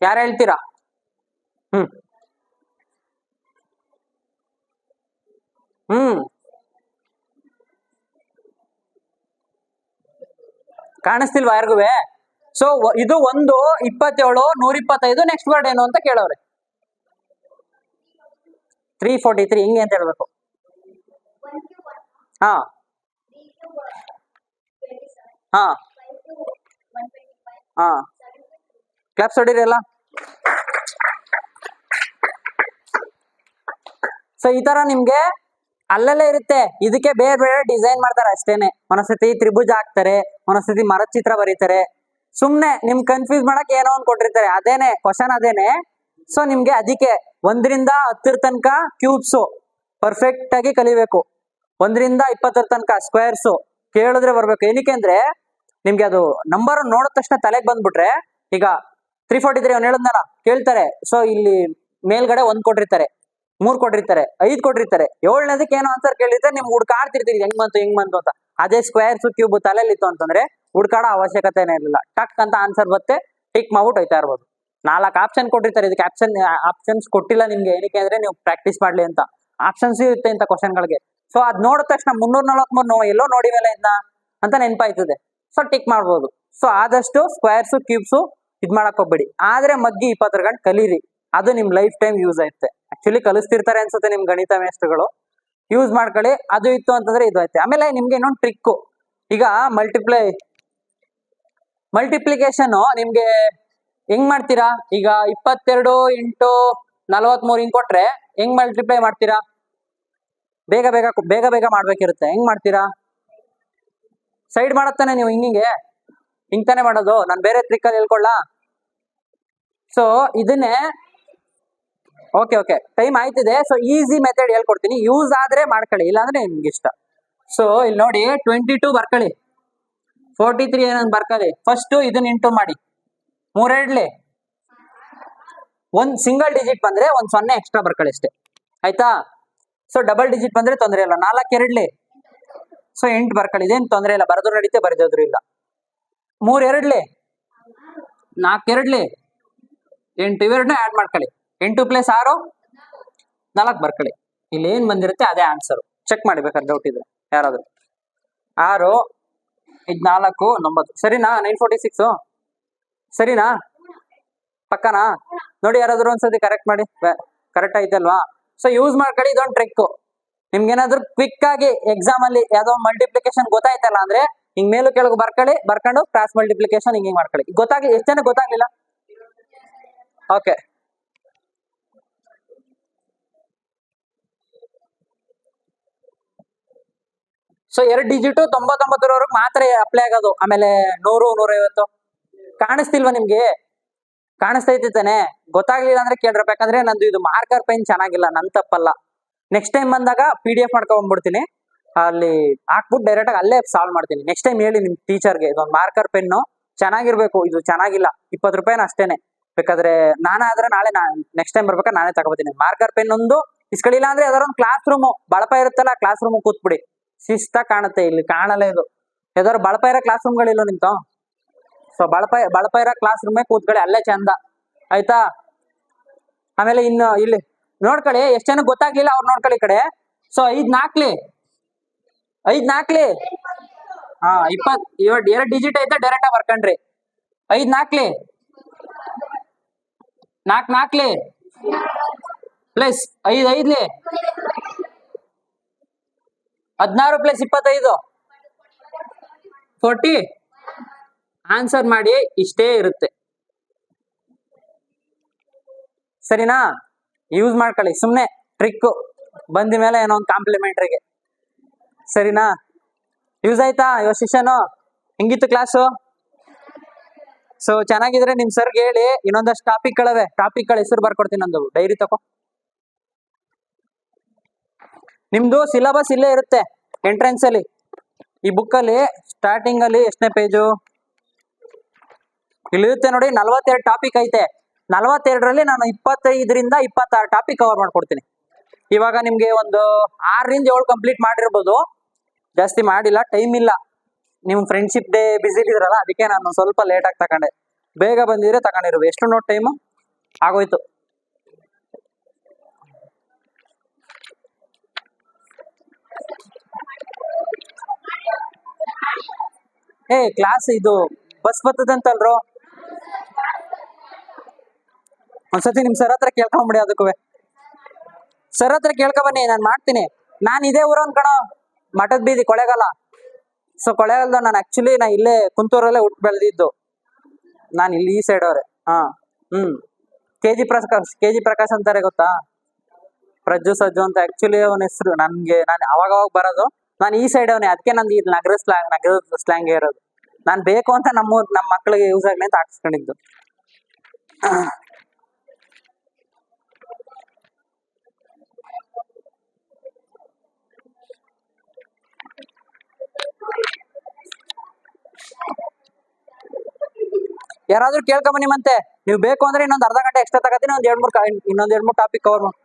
ಯಾರು ಹೇಳ್ತೀರಾ? ಹ್ಮ್ ಹ್ಮ್ ಕಾಣಿಸ್ತಿಲ್ವಾ ಯಾರಿಗುವೆ? ಸೊ ಇದು 1, 27, 125, ನೆಕ್ಸ್ಟ್ ವರ್ಡ್ ಏನು ಅಂತ ಕೇಳವ್ರೆ. 343 ಹಿಂಗೆ ಅಂತ ಹೇಳ್ಬೇಕು. 1 to 1, ಹಾ 3 to 27, ಹಾ 5 to 125, ಹಾ 7 to 2. ಕ್ಲಾಪ್ಸ್ ಹೊಡೀರಿ ಎಲ್ಲ. ಸೊ ಈ ತರ ನಿಮ್ಗೆ ಅಲ್ಲಲ್ಲೇ ಇರುತ್ತೆ. ಇದಕ್ಕೆ ಬೇರೆ ಬೇರೆ ಡಿಸೈನ್ ಮಾಡ್ತಾರೆ ಅಷ್ಟೇನೆ. ಒಂದೊಂದ್ಸತಿ ತ್ರಿಭುಜ ಹಾಕ್ತಾರೆ, ಒಂದೊಂದ್ಸತಿ ಮರದ ಚಿತ್ರ ಬರೀತಾರೆ. ಸುಮ್ನೆ ನಿಮ್ ಕನ್ಫ್ಯೂಸ್ ಮಾಡಕ್ ಏನೋ ಒಂದ್ ಕೊಟ್ಟಿರ್ತಾರೆ, ಅದೇನೆ ಕ್ವಶನ್ ಅದೇನೆ. ಸೊ ನಿಮ್ಗೆ ಅದಕ್ಕೆ 1ರಿಂದ 10 ತನಕ ಕ್ಯೂಬ್ಸ್ ಪರ್ಫೆಕ್ಟ್ ಆಗಿ ಕಲಿಬೇಕು. 1ರಿಂದ 20 ತನಕ ಸ್ಕ್ವೇರ್ಸ್ ಕೇಳಿದ್ರೆ ಬರ್ಬೇಕು. ಏನಕ್ಕೆ ಅಂದ್ರೆ ನಿಮ್ಗೆ ಅದು ನಂಬರ್ ನೋಡಿದ ತಕ್ಷಣ ತಲೆಗೆ ಬಂದ್ಬಿಟ್ರೆ, ಈಗ 343 ಅವ್ನು ಹೇಳಿದ್ನಲ್ಲ ಕೇಳ್ತಾರೆ. ಸೊ ಇಲ್ಲಿ ಮೇಲ್ಗಡೆ 1 ಕೊಟ್ಟಿರ್ತಾರೆ, 3 ಕೊಟ್ಟಿರ್ತಾರೆ, 5 ಕೊಟ್ಟಿರ್ತಾರೆ, 7ನೇದಕ್ಕೆ ಏನೋ ಆನ್ಸರ್ ಕೇಳಿದ್ರೆ ನಿಮ್ಗೆ ಹುಡ್ಕಾಡ್ತಿರ್ತೀರಿ ಹೆಂಗ್ ಬಂತು ಅಂತ. ಅದೇ ಸ್ಕ್ವೇರ್ಸ್ ಕ್ಯೂಬ್ ತಲೆಯಲ್ಲಿತ್ತು ಅಂತಂದ್ರೆ ಹುಡ್ಕಾಡೋ ಅವಶ್ಯಕತೆನೇ ಇರಲಿಲ್ಲ. ಟಕ್ ಅಂತ ಆನ್ಸರ್ ಬರುತ್ತೆ, ಟಿಕ್ ಮಾಡ್ಬಿಟ್ಟು ಹೋಯ್ತಾ ಇರ್ಬೋದು. 4 ಆಪ್ಷನ್ ಕೊಟ್ಟಿರ್ತಾರೆ, ಇದಕ್ಕೆ ಆಪ್ಷನ್ಸ್ ಕೊಟ್ಟಿಲ್ಲ ನಿಮ್ಗೆ. ಏನಕ್ಕೆ ಅಂದ್ರೆ ನೀವು ಪ್ರಾಕ್ಟೀಸ್ ಮಾಡ್ಲಿ ಅಂತ. ಆಪ್ಷನ್ಸ್ ಇರುತ್ತೆ ಇಂಥ ಕ್ವಶನ್ಗಳಿಗೆ. ಸೊ ಅದ್ ನೋಡಿದ ತಕ್ಷಣ 343 ಎಲ್ಲೋ ನೋಡಿವಲ್ಲ ಇದನ್ನ ಅಂತ ನೆನಪಾಯ್ತದೆ. ಸೊ ಟಿಕ್ ಮಾಡ್ಬೋದು. ಸೊ ಆದಷ್ಟು ಸ್ಕ್ವೇರ್ಸ್ ಕ್ಯೂಬ್ಸ್ ಇದ್ ಮಾಡಕ್ ಹೋಗ್ಬೇಡಿ. ಆದ್ರೆ ಮಗ್ಗಿ 20 ಗಂಟೆ ಕಲೀರಿ, ಅದು ನಿಮ್ ಲೈಫ್ ಟೈಮ್ ಯೂಸ್ ಆಯ್ತೆ. ಆಕ್ಚುಲಿ ಕಲಿಸ್ತಿರ್ತಾರೆ ಅನ್ಸುತ್ತೆ ನಿಮ್ ಗಣಿತ ಮೇಸ್ಟ್ರುಗಳು. ಯೂಸ್ ಮಾಡ್ಕೊಳ್ಳಿ. ಅದು ಇತ್ತು ಅಂತಂದ್ರೆ ಇದು ಆಯ್ತೆ. ಆಮೇಲೆ ನಿಮ್ಗೆ ಇನ್ನೊಂದು ಟ್ರಿಕ್, ಈಗ ಮಲ್ಟಿಪ್ಲಿಕೇಶನ್ ನಿಮ್ಗೆ ಹೆಂಗ್ ಮಾಡ್ತೀರಾ? ಈಗ 22 × 43 ಹಿಂಗ್ ಕೊಟ್ರೆ ಹೆಂಗ್ ಮಲ್ಟಿಪ್ಲೈ ಮಾಡ್ತೀರಾ? ಬೇಗ ಬೇಗ ಮಾಡ್ಬೇಕಿರುತ್ತೆ. ಹೆಂಗ್ ಮಾಡ್ತೀರಾ? ಸೈಡ್ ಮಾಡತ್ತಾನೆ ನೀವು ಹಿಂಗೆ ಹಿಂಗ್ ತಾನೆ ಮಾಡೋದು. ನಾನು ಬೇರೆ ಟ್ರಿಕ್ ಅಲ್ಲಿ ಹೇಳ್ಕೊಳ್ಳ. ಸೊ ಇದನ್ನೇ ಓಕೆ ಟೈಮ್ ಆಯ್ತಿದೆ. ಸೊ ಈಸಿ ಮೆಥಡ್ ಹೇಳ್ಕೊಡ್ತೀನಿ, ಯೂಸ್ ಆದ್ರೆ ಮಾಡ್ಕೊಳ್ಳಿ, ಇಲ್ಲಾಂದ್ರೆ ನಿಮ್ಗೆ ಇಷ್ಟ. ಸೊ ಇಲ್ಲಿ ನೋಡಿ 22 ಬರ್ಕೊಳ್ಳಿ, 43 ಏನಂತ ಬರ್ಕೊಳ್ಳಿ. ಫಸ್ಟ್ ಇದನ್ನ ಇಂಟು ಮಾಡಿ, 3 1 ಸಿಂಗಲ್ ಡಿಜಿಟ್ ಬಂದ್ರೆ 1 0 ಎಕ್ಸ್ಟ್ರಾ ಬರ್ಕೊಳ್ಳಿ ಅಷ್ಟೇ, ಆಯ್ತಾ? ಸೊ ಡಬಲ್ ಡಿಜಿಟ್ ಬಂದ್ರೆ ತೊಂದರೆ ಇಲ್ಲ. 4 ಸೊ 8 ಬರ್ಕೊಳ್ಳಿ, ಇದೇನು ತೊಂದರೆ ಇಲ್ಲ, ಬರೆದ್ರು ನಡೀತೆ ಬರೆದೋದ್ರು ಇಲ್ಲ. 3 4 8 ಇವೆರಡನ್ನ ಆಡ್ ಮಾಡ್ಕೊಳ್ಳಿ. 8 + 6 4 ಬರ್ಕೊಳ್ಳಿ. ಇಲ್ಲಿ ಏನ್ ಬಂದಿರುತ್ತೆ ಅದೇ ಆನ್ಸರ್. ಚೆಕ್ ಮಾಡಿ ಬೇಕಾದ್ರೆ ಡೌಟ್ ಇದ್ರೆ ಯಾರಾದ್ರು. 6 ಇದು 4 9 ಸರಿನಾ? 946 ಸರಿನಾ? ಪಕ್ಕನಾ? ನೋಡಿ ಯಾರಾದ್ರೂ ಒಂದ್ಸತಿ ಕರೆಕ್ಟ್ ಮಾಡಿ. ಕರೆಕ್ಟ್ ಐತಲ್ವಾ? ಸೊ ಯೂಸ್ ಮಾಡ್ಕೊಳ್ಳಿ, ಇದೊಂದು ಟ್ರಿಕ್. ನಿಮ್ಗೇನಾದ್ರೂ ಕ್ವಿಕ್ ಆಗಿ ಎಕ್ಸಾಮ್ ಅಲ್ಲಿ ಯಾವ್ದೋ ಮಲ್ಟಿಪ್ಲಿಕೇಶನ್ ಗೊತ್ತಾಯ್ತಲ್ಲ ಅಂದ್ರೆ ಹಿಂಗ್ ಮೇಲೂ ಕೆಳಗೆ ಬರ್ಕೊಂಡು ಕ್ರಾಸ್ ಮಲ್ಟಿಪ್ಲಿಕೇಶನ್ ಹಿಂಗೆ ಮಾಡ್ಕೊಳ್ಳಿ. ಗೊತ್ತಾಗ್ಲಿ, ಎಷ್ಟು ಜನ ಗೊತ್ತಾಗ್ಲಿಲ್ಲ? ಓಕೆ, ಸೊ 2 ಡಿಜಿಟ್ 99ರವರೆಗೆ ಮಾತ್ರ ಅಪ್ಲೈ ಆಗೋದು. ಆಮೇಲೆ 100 150 ಕಾಣಿಸ್ತಿಲ್ವಾ ನಿಮ್ಗೆ? ಕಾಣಿಸ್ತೈತಿ ತಾನೆ? ಗೊತ್ತಾಗ್ಲಿಲ್ಲ ಅಂದ್ರೆ ಕೇಳ್ರಪ್ಪ. ಯಾಕಂದ್ರೆ ನಂದು ಇದು ಮಾರ್ಕರ್ ಪೆನ್ ಚೆನ್ನಾಗಿಲ್ಲ, ನನ್ ತಪ್ಪಲ್ಲ. ನೆಕ್ಸ್ಟ್ ಟೈಮ್ ಬಂದಾಗ PDF ಮಾಡ್ಕೊಂಡ್ಬಿಡ್ತೀನಿ, ಅಲ್ಲಿ ಹಾಕ್ಬಿಟ್ಟು ಡೈರೆಕ್ಟ್ ಆಗಿ ಅಲ್ಲೇ ಸಾಲ್ವ್ ಮಾಡ್ತೀನಿ. ನೆಕ್ಸ್ಟ್ ಟೈಮ್ ಹೇಳಿ ನಿಮ್ ಟೀಚರ್ಗೆ ಇದೊಂದು ಮಾರ್ಕರ್ ಪೆನ್ನು ಚೆನ್ನಾಗಿರ್ಬೇಕು, ಇದು ಚೆನ್ನಾಗಿಲ್ಲ, 20 ರೂಪಾಯಿನ ಅಷ್ಟೇನೆ. ಬೇಕಾದ್ರೆ ನಾನಾದ್ರೆ ನಾಳೆ ನೆಕ್ಸ್ಟ್ ಟೈಮ್ ಬರ್ಬೇಕಾದ್ರೆ ನಾನೇ ತಗೋತೀನಿ. ಮಾರ್ಕರ್ ಪೆನ್ ಒಂದು ಇಸ್ಕೊಳ್ಳಿಲ್ಲ ಅಂದ್ರೆ ಯಾವ್ದಾರ ಒಂದು ಕ್ಲಾಸ್ ರೂಮು ಬಳಪ ಇರುತ್ತಲ್ಲ, ಕ್ಲಾಸ್ ರೂಮ್ ಕೂತ್ಬಿಡಿ, ಶಿಸ್ತ ಕಾಣುತ್ತೆ. ಇಲ್ಲಿ ಕಾಣಲ್ಲ ಇದು. ಯಾವ್ದಾದ್ರು ಬಳಪ ಇರೋ ಕ್ಲಾಸ್ ರೂಮ್ಗಳಿಲ್ಲ ನಿಂತು? ಸೊ ಬಳಪ ಇರೋ ಕ್ಲಾಸ್ ರೂಮೇ ಕೂತ್ಕೊಳ್ಳಿ, ಅಲ್ಲೇ ಚಂದ, ಆಯ್ತಾ? ಆಮೇಲೆ ಇನ್ನು ಇಲ್ಲಿ ನೋಡ್ಕೊಳ್ಳಿ, ಎಷ್ಟು ಜನ ಗೊತ್ತಾಗ್ಲಿಲ್ಲ ಅವ್ರು ನೋಡ್ಕೊಳ್ಳಿ ಈ ಕಡೆ. ಸೊ 5 4 ಹಾ 20 2 ಡಿಜಿಟ್ ಐತೆ, ಡೈರೆಕ್ಟ್ ಆಗಿ ಬರ್ಕಂಡ್ರಿ. 5 4 4 ಪ್ಲಸ್ 5 5 16 + 25 40. ಆನ್ಸರ್ ಮಾಡಿ, ಇಷ್ಟೇ ಇರುತ್ತೆ. ಸರಿನಾ? ಯೂಸ್ ಮಾಡ್ಕೊಳ್ಳಿ, ಸುಮ್ನೆ ಟ್ರಿಕ್ ಬಂದ ಮೇಲೆ ಏನೋ ಒಂದು ಕಾಂಪ್ಲಿಮೆಂಟ್ರಿಗೆ. ಸರಿನಾ? ಯೂಸ್ ಆಯ್ತಾ ಇವತ್ತು ಸೆಷನ್? ಹೆಂಗಿತ್ತು ಕ್ಲಾಸು? ಸೊ ಚೆನ್ನಾಗಿದ್ರೆ ನಿಮ್ ಸರ್ಗೆ ಹೇಳಿ. ಇನ್ನೊಂದಷ್ಟು ಟಾಪಿಕ್ಗಳ ಹೆಸರು ಬರ್ಕೊಡ್ತೀನಿ, ನಂದು ಡೈರಿ ತಗೋ. ನಿಮ್ದು ಸಿಲೆಬಸ್ ಇಲ್ಲೇ ಇರುತ್ತೆ ಎಂಟ್ರೆನ್ಸ್ ಅಲ್ಲಿ. ಈ ಬುಕ್ ಅಲ್ಲಿ ಸ್ಟಾರ್ಟಿಂಗ್ ಅಲ್ಲಿ ಎಷ್ಟನೇ ಪೇಜು? ಇಲ್ಲಿರುತ್ತೆ ನೋಡಿ 42 ಟಾಪಿಕ್ ಐತೆ. 42ರಲ್ಲಿ ನಾನು 25ರಿಂದ 26 ಟಾಪಿಕ್ ಕವರ್ ಮಾಡ್ಕೊಡ್ತೀನಿ. ಇವಾಗ ನಿಮ್ಗೆ ಒಂದು 6ರಿಂದ 7 ಕಂಪ್ಲೀಟ್ ಮಾಡಿರ್ಬೋದು, ಜಾಸ್ತಿ ಮಾಡಿಲ್ಲ, ಟೈಮ್ ಇಲ್ಲ. ನಿಮ್ ಫ್ರೆಂಡ್ಶಿಪ್ ಡೇ ಬಿಸಿ ಇದ್ರಲ್ಲ, ಅದಕ್ಕೆ ನಾನು ಸ್ವಲ್ಪ ಲೇಟ್ ಆಗಿ ತಗೊಂಡೆ. ಬೇಗ ಬಂದಿದ್ರೆ ತಗೊಂಡಿರು. ಎಷ್ಟು ನೋಟ್ ಟೈಮು ಆಗೋಯ್ತು. ಕ್ಲಾಸ್ ಇದು ಬಸ್ ಬರ್ತದಂತಲ್ರು, ಒಂದ್ಸತಿ ನಿಮ್ ಸರ್ ಹತ್ರ ಕೇಳ್ಕೊಂಬಿಡಿ. ಅದಕ್ಕೂ ಸರ್ ಹತ್ರ ಕೇಳ್ಕೊಬನ್ನಿ, ನಾನು ಮಾಡ್ತೀನಿ. ನಾನು ಇದೇ ಊರನ್ ಕಣ, ಮಠದ ಬೀದಿ, ಕೊಳ್ಳೇಗಾಲ. ಸೊ ಕೊಳ್ಳೇಗಾಲದ ನಾನು ಆಕ್ಚುಲಿ ಇಲ್ಲೇ ಕುಂತೂರಲ್ಲೇ ಹುಟ್ಟು ಬೆಳೆದಿದ್ದು. ನಾನು ಇಲ್ಲಿ ಈ ಸೈಡ್ ಅವ್ರೆ. ಹಾ ಕೆ ಜಿ ಪ್ರಕಾಶ್ ಅಂತಾರೆ, ಗೊತ್ತಾ? ಪ್ರಜ್ಜು ಸಜ್ಜು ಅಂತ ಆಕ್ಚುಲಿ ಅವನ ಹೆಸರು. ನಾನು ಅವಾಗ ಬರೋದು, ನಾನು ಈ ಸೈಡ್ ಅವನೇ. ಅದಕ್ಕೆ ನಂದು ಈ ನಗರದ ಸ್ಲ್ಯಾಂಗ್ ಇರೋದು. ನಾನು ಬೇಕು ಅಂತ ನಮ್ಮ ಮಕ್ಕಳಿಗೆ ಯೂಸ್ ಆಗಲಿ ಅಂತ ಹಾಕ್ಸ್ಕೊಂಡಿದ್ದು. ಯಾರಾದ್ರೂ ಕೇಳ್ಕೊಂಬನ್ನಿ, ಮತ್ತೆ ನೀವು ಬೇಕು ಅಂದ್ರೆ ಇನ್ನೊಂದು ಅರ್ಧ ಗಂಟೆ ಎಕ್ಸ್ಟ್ರಾ ತಗೋತೀನಿ. ಇನ್ನೊಂದ್ ಎರಡ್ ಮೂರು ಟಾಪಿಕ್ ಕವರ್ ಮಾಡಿ.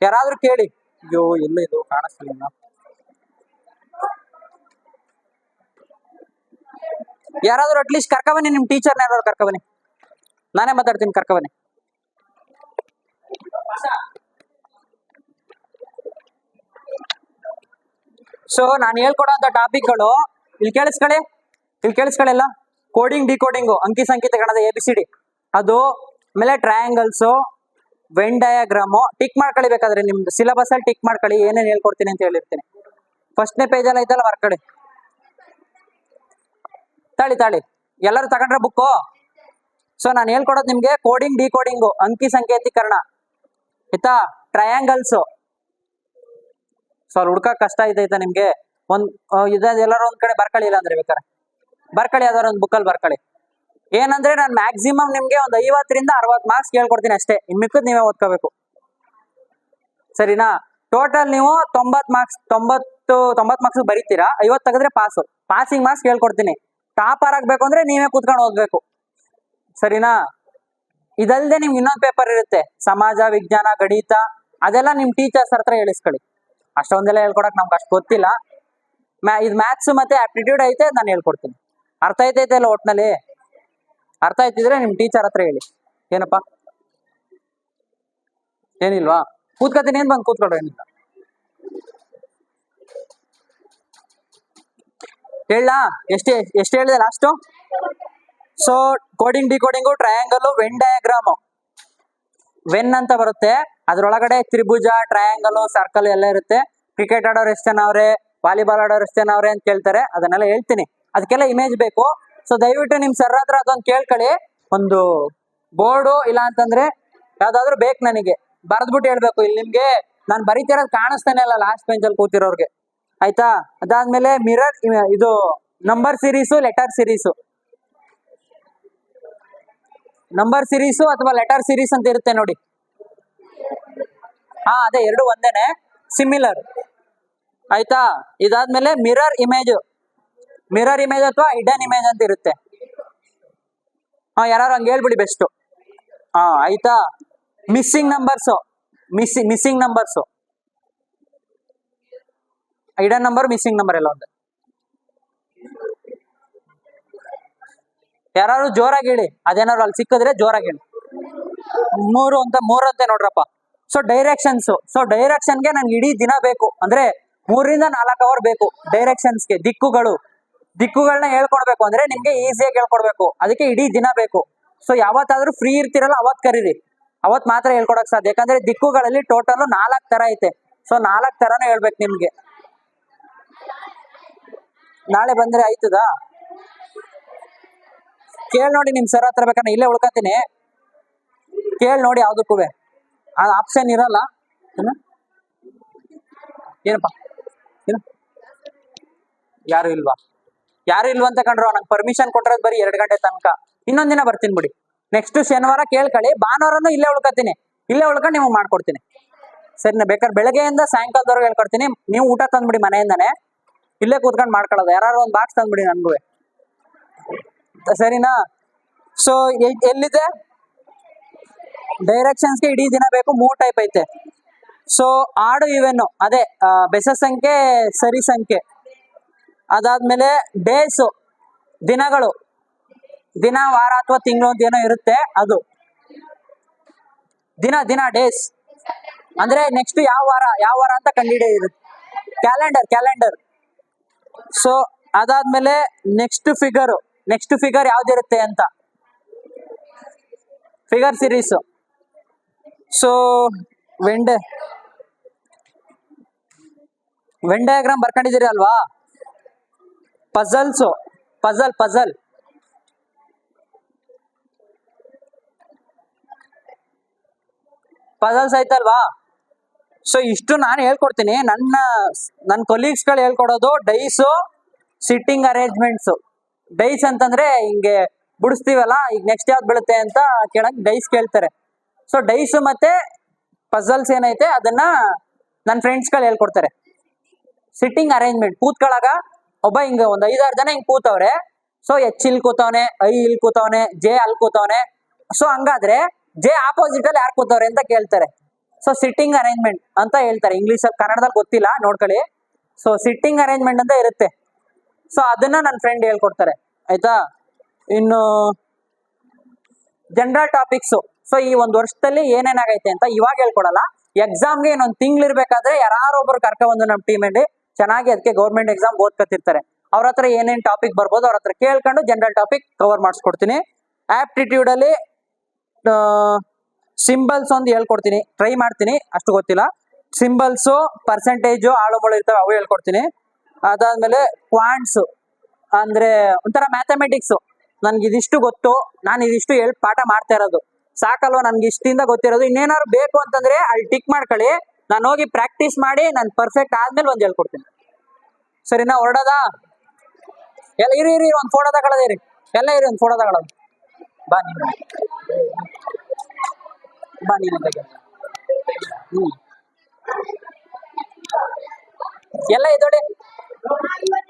ಯಾರಾದ್ರೂ ಕೇಳಿ. ಅಯ್ಯೋ, ಎಲ್ಲ ಇದು ಕಾಣಿಸ್ತಿಲ್ಲ. ಯಾರಾದ್ರೂ ಅಟ್ಲೀಸ್ಟ್ ಕರ್ಕೊಬನ್ನಿ, ನಿಮ್ ಟೀಚರ್ನ ಯಾರಾದ್ರು ಕರ್ಕೊಬನ್ನಿ. ನಾನೇ ಮಾತಾಡ್ತೀನಿ, ಕರ್ಕೊಬನ್ನಿ. ಸೊ ನಾನು ಹೇಳ್ಕೊಡೋಂಥ ಟಾಪಿಕ್ಗಳು ಇಲ್ಲಿ ಕೇಳಿಸ್ಕೊಳ್ಳಿ. ಕೋಡಿಂಗ್, ಡಿಕೋಡಿಂಗು, ಅಂಕಿ ಸಂಖ್ಯೆ ಕಣದ ABCD, ಅದು ಆಮೇಲೆ ಟ್ರಯಾಂಗಲ್ಸು, ವೆನ್ ಡಯಾಗ್ರಾಮು. ಟಿಕ್ ಮಾಡ್ಕೊಳ್ಳಿ, ಬೇಕಾದ್ರೆ ನಿಮ್ದು ಸಿಲೆಬಸ್ ಅಲ್ಲಿ ಟಿಕ್ ಮಾಡ್ಕೊಳ್ಳಿ, ಏನೇನು ಹೇಳ್ಕೊಡ್ತೀನಿ ಅಂತ ಹೇಳಿರ್ತೀನಿ. ಫಸ್ಟ್ನೇ ಪೇಜಲ್ಲಿ ಐತಲ್ಲ, ಬರ್ಕೊಳ್ಳಿ. ತಾಳಿ ಎಲ್ಲರೂ ತಗೊಂಡ್ರೆ ಬುಕ್ಕು. ಸೊ ನಾನು ಹೇಳ್ಕೊಡೋದು ನಿಮ್ಗೆ ಕೋಡಿಂಗ್, ಡಿಕೋಡಿಂಗು, ಅಂಕಿ ಸಂಕೇತೀಕರಣ, ಆಯ್ತಾ? ಟ್ರಯಾಂಗಲ್ಸು. ಸೊ ಅಲ್ಲಿ ಹುಡ್ಕಕ್ ಕಷ್ಟ ಐತೈತಾ ನಿಮ್ಗೆ? ಎಲ್ಲರೂ ಒಂದ್ ಕಡೆ ಬರ್ಕೊಳ್ಳಿ, ಇಲ್ಲ ಅಂದ್ರೆ ಬೇಕಾರೆ ಬರ್ಕೊಳ್ಳಿ, ಯಾವ್ದಾರ ಒಂದು ಬುಕ್ಕಲ್ಲಿ ಬರ್ಕೊಳ್ಳಿ. ಏನಂದ್ರೆ ನಾನು ಮ್ಯಾಕ್ಸಿಮಮ್ ನಿಮ್ಗೆ ಒಂದು 50ರಿಂದ 60 ಮಾರ್ಕ್ಸ್ ಕೇಳ್ಕೊಡ್ತೀನಿ ಅಷ್ಟೇ. ಇನ್ ಮಿಕ್ಕದ್ ನೀವೇ ಓದ್ಕೋಬೇಕು, ಸರಿನಾ? ಟೋಟಲ್ ನೀವು 90 ಮಾರ್ಕ್ಸ್ ಬರೀತೀರಾ, 50 ತೆಗೆದ್ರೆ ಪಾಸಿಂಗ್ ಮಾರ್ಕ್ಸ್ ಕೇಳ್ಕೊಡ್ತೀನಿ. ಟಾಪರ್ ಆಗ್ಬೇಕು ಅಂದ್ರೆ ನೀವೇ ಕೂತ್ಕೊಂಡು ಓದ್ಬೇಕು, ಸರಿನಾ? ಇದಲ್ದೆ ನಿಮ್ಗೆ ಇನ್ನೊಂದು ಪೇಪರ್ ಇರುತ್ತೆ, ಸಮಾಜ ವಿಜ್ಞಾನ, ಗಣಿತ. ಅದೆಲ್ಲ ನಿಮ್ ಟೀಚರ್ಸ್ ಹತ್ರ ಹೇಳಿಸ್ಕೊಳ್ಳಿ. ಅಷ್ಟೊಂದೆಲ್ಲ ಹೇಳ್ಕೊಡಕ್ ನಮ್ಗೆ ಅಷ್ಟು ಗೊತ್ತಿಲ್ಲ. ಇದು ಮ್ಯಾಥ್ಸ್ ಮತ್ತೆ ಆಪ್ಟಿಟ್ಯೂಡ್ ಐತೆ, ನಾನು ಹೇಳ್ಕೊಡ್ತೀನಿ. ಅರ್ಥ ಐತೈತೆ ಅಲ್ಲ? ಒಟ್ನಲ್ಲಿ ಅರ್ಥ ಆಯ್ತಿದ್ರೆ ನಿಮ್ ಟೀಚರ್ ಹತ್ರ ಹೇಳಿ. ಏನಪ್ಪಾ, ಏನಿಲ್ವಾ? ಕೂತ್ಕೊತೀನಿ, ಏನ್ ಬಂದು ಕೂತ್ಕೊಳ್ರಿ, ಏನಿಲ್ಲ. ಹೇಳ ಎಷ್ಟು ಹೇಳಿದೆ last? So coding, decoding, triangle, Venn diagram. Venn ಅಂತ ಬರುತ್ತೆ, ಅದ್ರೊಳಗಡೆ ತ್ರಿಭುಜ, ಟ್ರಯಾಂಗಲ್, ಸರ್ಕಲ್ ಎಲ್ಲ ಇರುತ್ತೆ. ಕ್ರಿಕೆಟ್ ಆಡೋರು ಎಷ್ಟು ಜನ ಅವ್ರೆ, ವಾಲಿಬಾಲ್ ಆಡೋರು ಎಷ್ಟು ಜನ ಅವ್ರೆ ಅಂತ ಕೇಳ್ತಾರೆ, ಅದನ್ನೆಲ್ಲ ಹೇಳ್ತೀನಿ. ಅದಕ್ಕೆಲ್ಲ ಇಮೇಜ್ ಬೇಕು. ಸೊ ದಯವಿಟ್ಟು ನಿಮ್ ಸರ್ ಹತ್ರ ಅದೊಂದು ಕೇಳ್ಕೊಳ್ಳಿ. ಒಂದು ಬೋರ್ಡು ಇಲ್ಲ ಅಂತಂದ್ರೆ ಯಾವ್ದಾದ್ರು ಬೇಕು ನನಗೆ, ಬರೆದ್ಬಿಟ್ಟು ಹೇಳ್ಬೇಕು. ಇಲ್ಲಿ ನಿಮ್ಗೆ ನಾನು ಬರೀತಿರೋದು ಕಾಣಿಸ್ತಾನೆ ಅಲ್ಲ ಲಾಸ್ಟ್ ಬೆಂಚಲ್ಲಿ ಕೂತಿರೋರ್ಗೆ, ಆಯ್ತಾ? ಅದಾದ್ಮೇಲೆ ಮಿರರ್, ಇದು number series, letter series. Number series ಅಥವಾ ಲೆಟರ್ ಸೀರೀಸ್ ಅಂತ ಇರುತ್ತೆ ನೋಡಿ. ಅದೇ ಎರಡು ಒಂದೇನೆ, ಸಿಮಿಲರ್, ಆಯ್ತಾ? ಇದಾದ್ಮೇಲೆ ಮಿರರ್ ಇಮೇಜ್ ಅಥವಾ ಹಿಡನ್ ಇಮೇಜ್ ಅಂತ ಇರುತ್ತೆ. ಯಾರು ಹಂಗೆ ಹೇಳ್ಬಿಡಿ ಬೆಸ್ಟ್. ಆಯ್ತಾ? Missing numbers, hidden number, missing number ಎಲ್ಲ ಒಂದೇ. ಯಾರು ಜೋರಾಗಿ ಹೇಳಿ, ಅದೇನಾದ್ರು ಅಲ್ಲಿ ಸಿಕ್ಕಿದ್ರೆ ಜೋರಾಗಿ ಹೇಳಿ. ಮೂರು ಅಂತೆ ನೋಡ್ರಪ್ಪ. ಸೊ ಡೈರೆಕ್ಷನ್ಗೆ ನನ್ಗೆ ಇಡೀ ದಿನ ಬೇಕು, ಅಂದ್ರೆ 3ರಿಂದ 4 ಅವರ್ ಬೇಕು. ಡೈರೆಕ್ಷನ್ಸ್ಗೆ ದಿಕ್ಕುಗಳನ್ನ ಹೇಳ್ಕೊಡ್ಬೇಕು ಅಂದ್ರೆ ನಿಮ್ಗೆ ಈಸಿಯಾಗಿ ಹೇಳ್ಕೊಡ್ಬೇಕು, ಅದಕ್ಕೆ ಇಡೀ ದಿನ ಬೇಕು. ಸೊ ಯಾವತ್ತಾದ್ರೂ ಫ್ರೀ ಇರ್ತಿರಲ್ಲ, ಅವತ್ ಕರೀರಿ, ಅವತ್ ಮಾತ್ರ ಹೇಳ್ಕೊಡಕ್ ಸಾಧ್ಯ. ಯಾಕಂದ್ರೆ ದಿಕ್ಕುಗಳಲ್ಲಿ ಟೋಟಲ್ 4 ತರ ಐತೆ. ಸೊ 4 ತರಾನು ಹೇಳ್ಬೇಕು ನಿಮ್ಗೆ. ನಾಳೆ ಬಂದ್ರೆ ಆಯ್ತದಾ? ಕೇಳಿ ನೋಡಿ ನಿಮ್ ಸರ್ ಹತ್ರ, ಬೇಕಾದ್ರೆ ಇಲ್ಲೇ ಉಳ್ಕೊತೀನಿ, ಕೇಳಿ ನೋಡಿ. ಯಾವ್ದಕ್ಕೂ ಅದು ಆಪ್ಷನ್ ಇರಲ್ಲ. ಏನಪ್ಪಾ, ಏನು ಯಾರು ಇಲ್ವಾ ಅಂತ ಕಂಡ್ರು? ನಂಗೆ ಪರ್ಮಿಷನ್ ಕೊಟ್ಟಿರೋದು ಬರೀ 2 ಗಂಟೆ ತನಕ. ಇನ್ನೊಂದಿನ ಬರ್ತೀನಿ ಬಿಡಿ. ನೆಕ್ಸ್ಟ್ ಶನಿವಾರ ಕೇಳ್ಕೊಳ್ಳಿ. ಭಾನುವಾರನು ಇಲ್ಲೇ ಉಳ್ಕೊತೀನಿ, ಇಲ್ಲೇ ಉಳ್ಕೊಂಡು ನಿಮ್ಗೆ ಮಾಡ್ಕೊಡ್ತೀನಿ, ಸರಿನಾ? ಬೇಕಾದ್ರೆ ಬೆಳಗ್ಗೆಯಿಂದ ಸಾಯಂಕಾಲದವರೆಗೆ ಹೇಳ್ಕೊಡ್ತೀನಿ. ನೀವು ಊಟ ತಂದ್ಬಿಡಿ ಮನೆಯಿಂದಾನೆ, ಇಲ್ಲೇ ಕೂತ್ಕೊಂಡು ಮಾಡ್ಕೊಳ್ಳೋದು. ಯಾರು ಒಂದು ಬಾಕ್ಸ್ ತಂದ್ಬಿಡಿ ನನ್ಗೂ, ಸರಿನಾ? ಸೊ ಎಲ್ಲಿದೆ ಡೈರೆಕ್ಷನ್ಸ್ಗೆ ಇಡೀ ದಿನ ಬೇಕು, 3 ಟೈಪ್ ಐತೆ. ಸೊ ಆಡು ಇವೆನ್ನು ಅದೇ ಬೆಸ ಸಂಖ್ಯೆ ಸರಿ ಸಂಖ್ಯೆ. ಅದಾದ್ಮೇಲೆ ಡೇಸು ದಿನಗಳು, ದಿನ ವಾರ ಅಥವಾ ತಿಂಗಳು ಅಂತ ಏನೋ ಇರುತ್ತೆ ಅದು. ದಿನ ಡೇಸ್ ಅಂದ್ರೆ ನೆಕ್ಸ್ಟ್ ಯಾವ ವಾರ ಅಂತ ಕಂಡುಹಿಡಿಯ ಇರುತ್ತೆ. ಕ್ಯಾಲೆಂಡರ್. ಸೊ ಅದಾದ್ಮೇಲೆ ನೆಕ್ಸ್ಟ್ ಫಿಗರ್ ಯಾವ್ದಿರುತ್ತೆ ಅಂತ, figure series. So Venn diagram ಬರ್ಕೊಂಡಿದ್ದೀರಿ ಅಲ್ವಾ? ಪಜಲ್ ಪಜಲ್ಸ್ ಆಯ್ತಲ್ವಾ? ಸೊ ಇಷ್ಟು ನಾನು ಹೇಳ್ಕೊಡ್ತೀನಿ. ನನ್ನ ಕೊಲೀಗ್ಸ್ಗಳು ಹೇಳ್ಕೊಡೋದು ಡೈಸು, ಸಿಟ್ಟಿಂಗ್ ಅರೇಂಜ್ಮೆಂಟ್ಸು. ಡೈಸ್ ಅಂತಂದ್ರೆ ಹಿಂಗೆ ಬಿಡಿಸ್ತೀವಲ್ಲ, ಈಗ ನೆಕ್ಸ್ಟ್ ಯಾವ್ದು ಬೀಳುತ್ತೆ ಅಂತ ಕೇಳಕ್ ಡೈಸ್ ಕೇಳ್ತಾರೆ. ಸೊ ಡೈಸು ಮತ್ತೆ ಪಜಲ್ಸ್ ಏನೈತೆ ಅದನ್ನ ನನ್ನ ಫ್ರೆಂಡ್ಸ್ಗಳು ಹೇಳ್ಕೊಡ್ತಾರೆ. ಸಿಟ್ಟಿಂಗ್ ಅರೇಂಜ್ಮೆಂಟ್, ಕೂತ್ಕೊಳ್ಳಾಗ ಒಬ್ಬ ಹಿಂಗ ಒಂದ್ 5-6 ಜನ ಹಿಂಗ್ ಕೂತವ್ರೆ. ಸೊ ಎಚ್ ಇಲ್ಲಿ ಕೂತವನೆ, ಐ ಇಲ್ಲಿ ಕೂತವನೆ, ಜೆ ಅಲ್ಲಿ ಕೂತವನೆ. ಸೊ ಹಂಗಾದ್ರೆ ಜೆ ಆಪೋಸಿಟ್ ಅಲ್ಲಿ ಯಾರು ಕೂತವ್ರೆ ಅಂತ ಕೇಳ್ತಾರೆ. ಸೊ ಸಿಟ್ಟಿಂಗ್ ಅರೇಂಜ್ಮೆಂಟ್ ಅಂತ ಹೇಳ್ತಾರೆ. ಇಂಗ್ಲಿಷ್ ಕನ್ನಡದಲ್ಲಿ ಗೊತ್ತಿಲ್ಲ, ನೋಡ್ಕೊಳ್ಳಿ. ಸೊ ಸಿಟ್ಟಿಂಗ್ ಅರೇಂಜ್ಮೆಂಟ್ ಅಂತ ಇರುತ್ತೆ. ಸೊ ಅದನ್ನ ನನ್ನ ಫ್ರೆಂಡ್ ಹೇಳ್ಕೊಡ್ತಾರೆ, ಆಯ್ತಾ. ಇನ್ನು ಜನರಲ್ ಟಾಪಿಕ್ಸ್. ಸೊ ಈ ಒಂದು ವರ್ಷದಲ್ಲಿ ಏನೇನಾಗೈತೆ ಅಂತ ಇವಾಗ ಹೇಳ್ಕೊಡಲ್ಲ. ಎಕ್ಸಾಮ್ಗೆ ಇನ್ನೊಂದು ತಿಂಗಳಿರ್ಬೇಕಾದ್ರೆ ಯಾರು ಒಬ್ರು ಕರ್ಕೊಂಡ್ಬಂದು ನಮ್ಮ ಟೀಮಲ್ಲಿ ಚೆನ್ನಾಗಿ ಅದಕ್ಕೆ ಗೌರ್ಮೆಂಟ್ ಎಕ್ಸಾಮ್ ಓದ್ಕೊತಿರ್ತಾರೆ. ಅವ್ರ ಹತ್ರ ಏನೇನ್ ಟಾಪಿಕ್ ಬರ್ಬೋದು ಅವ್ರ ಹತ್ರ ಕೇಳ್ಕೊಂಡು ಜನರಲ್ ಟಾಪಿಕ್ ಕವರ್ ಮಾಡಿಸ್ಕೊಡ್ತೀನಿ. ಆಪ್ಟಿಟ್ಯೂಡ್ ಅಲ್ಲಿ ಸಿಂಬಲ್ಸ್ ಒಂದು ಹೇಳ್ಕೊಡ್ತೀನಿ, ಟ್ರೈ ಮಾಡ್ತೀನಿ, ಅಷ್ಟು ಗೊತ್ತಿಲ್ಲ. ಸಿಂಬಲ್ಸು, ಪರ್ಸೆಂಟೇಜು, ಆಳುಗಳು ಇರ್ತವೆ, ಅವು ಹೇಳ್ಕೊಡ್ತೀನಿ. ಅದಾದ್ಮೇಲೆ ಕ್ವಾಂಟ್ಸ್ ಅಂದ್ರೆ ಒಂಥರ ಮ್ಯಾಥಮೆಟಿಕ್ಸ್. ನನ್ಗೆ ಇದಿಷ್ಟು ಗೊತ್ತು, ನಾನು ಇದಿಷ್ಟು ಪಾಠ ಮಾಡ್ತಾ ಇರೋದು ಸಾಕಲ್ವಾ, ನನ್ಗೆ ಇಷ್ಟಿಂದ ಗೊತ್ತಿರೋದು. ಇನ್ನೇನಾದ್ರು ಬೇಕು ಅಂತಂದ್ರೆ ಅಲ್ಲಿ ಟಿಕ್ ಮಾಡ್ಕೊಳ್ಳಿ, ನಾನು ಹೋಗಿ ಪ್ರಾಕ್ಟೀಸ್ ಮಾಡಿ ನಾನು ಪರ್ಫೆಕ್ಟ್ ಆದ್ಮೇಲೆ ಒಂದು ಹೇಳ್ಕೊಡ್ತೀನಿ. ಸರಿನಾ? ಹೊರಡೋದಾ? ಎಲ್ಲ ಇರಿ ಒಂದು ಫೋಟೋ ತಗೊಳ್ಳೋದಿರಿ, ಎಲ್ಲ ಇರಿ ಒಂದು ಫೋಟೋ ತಗೊಳ್ಳೋದು. ಬಾ ನೀನು ಎಲ್ಲ ಇದೋಡಿ.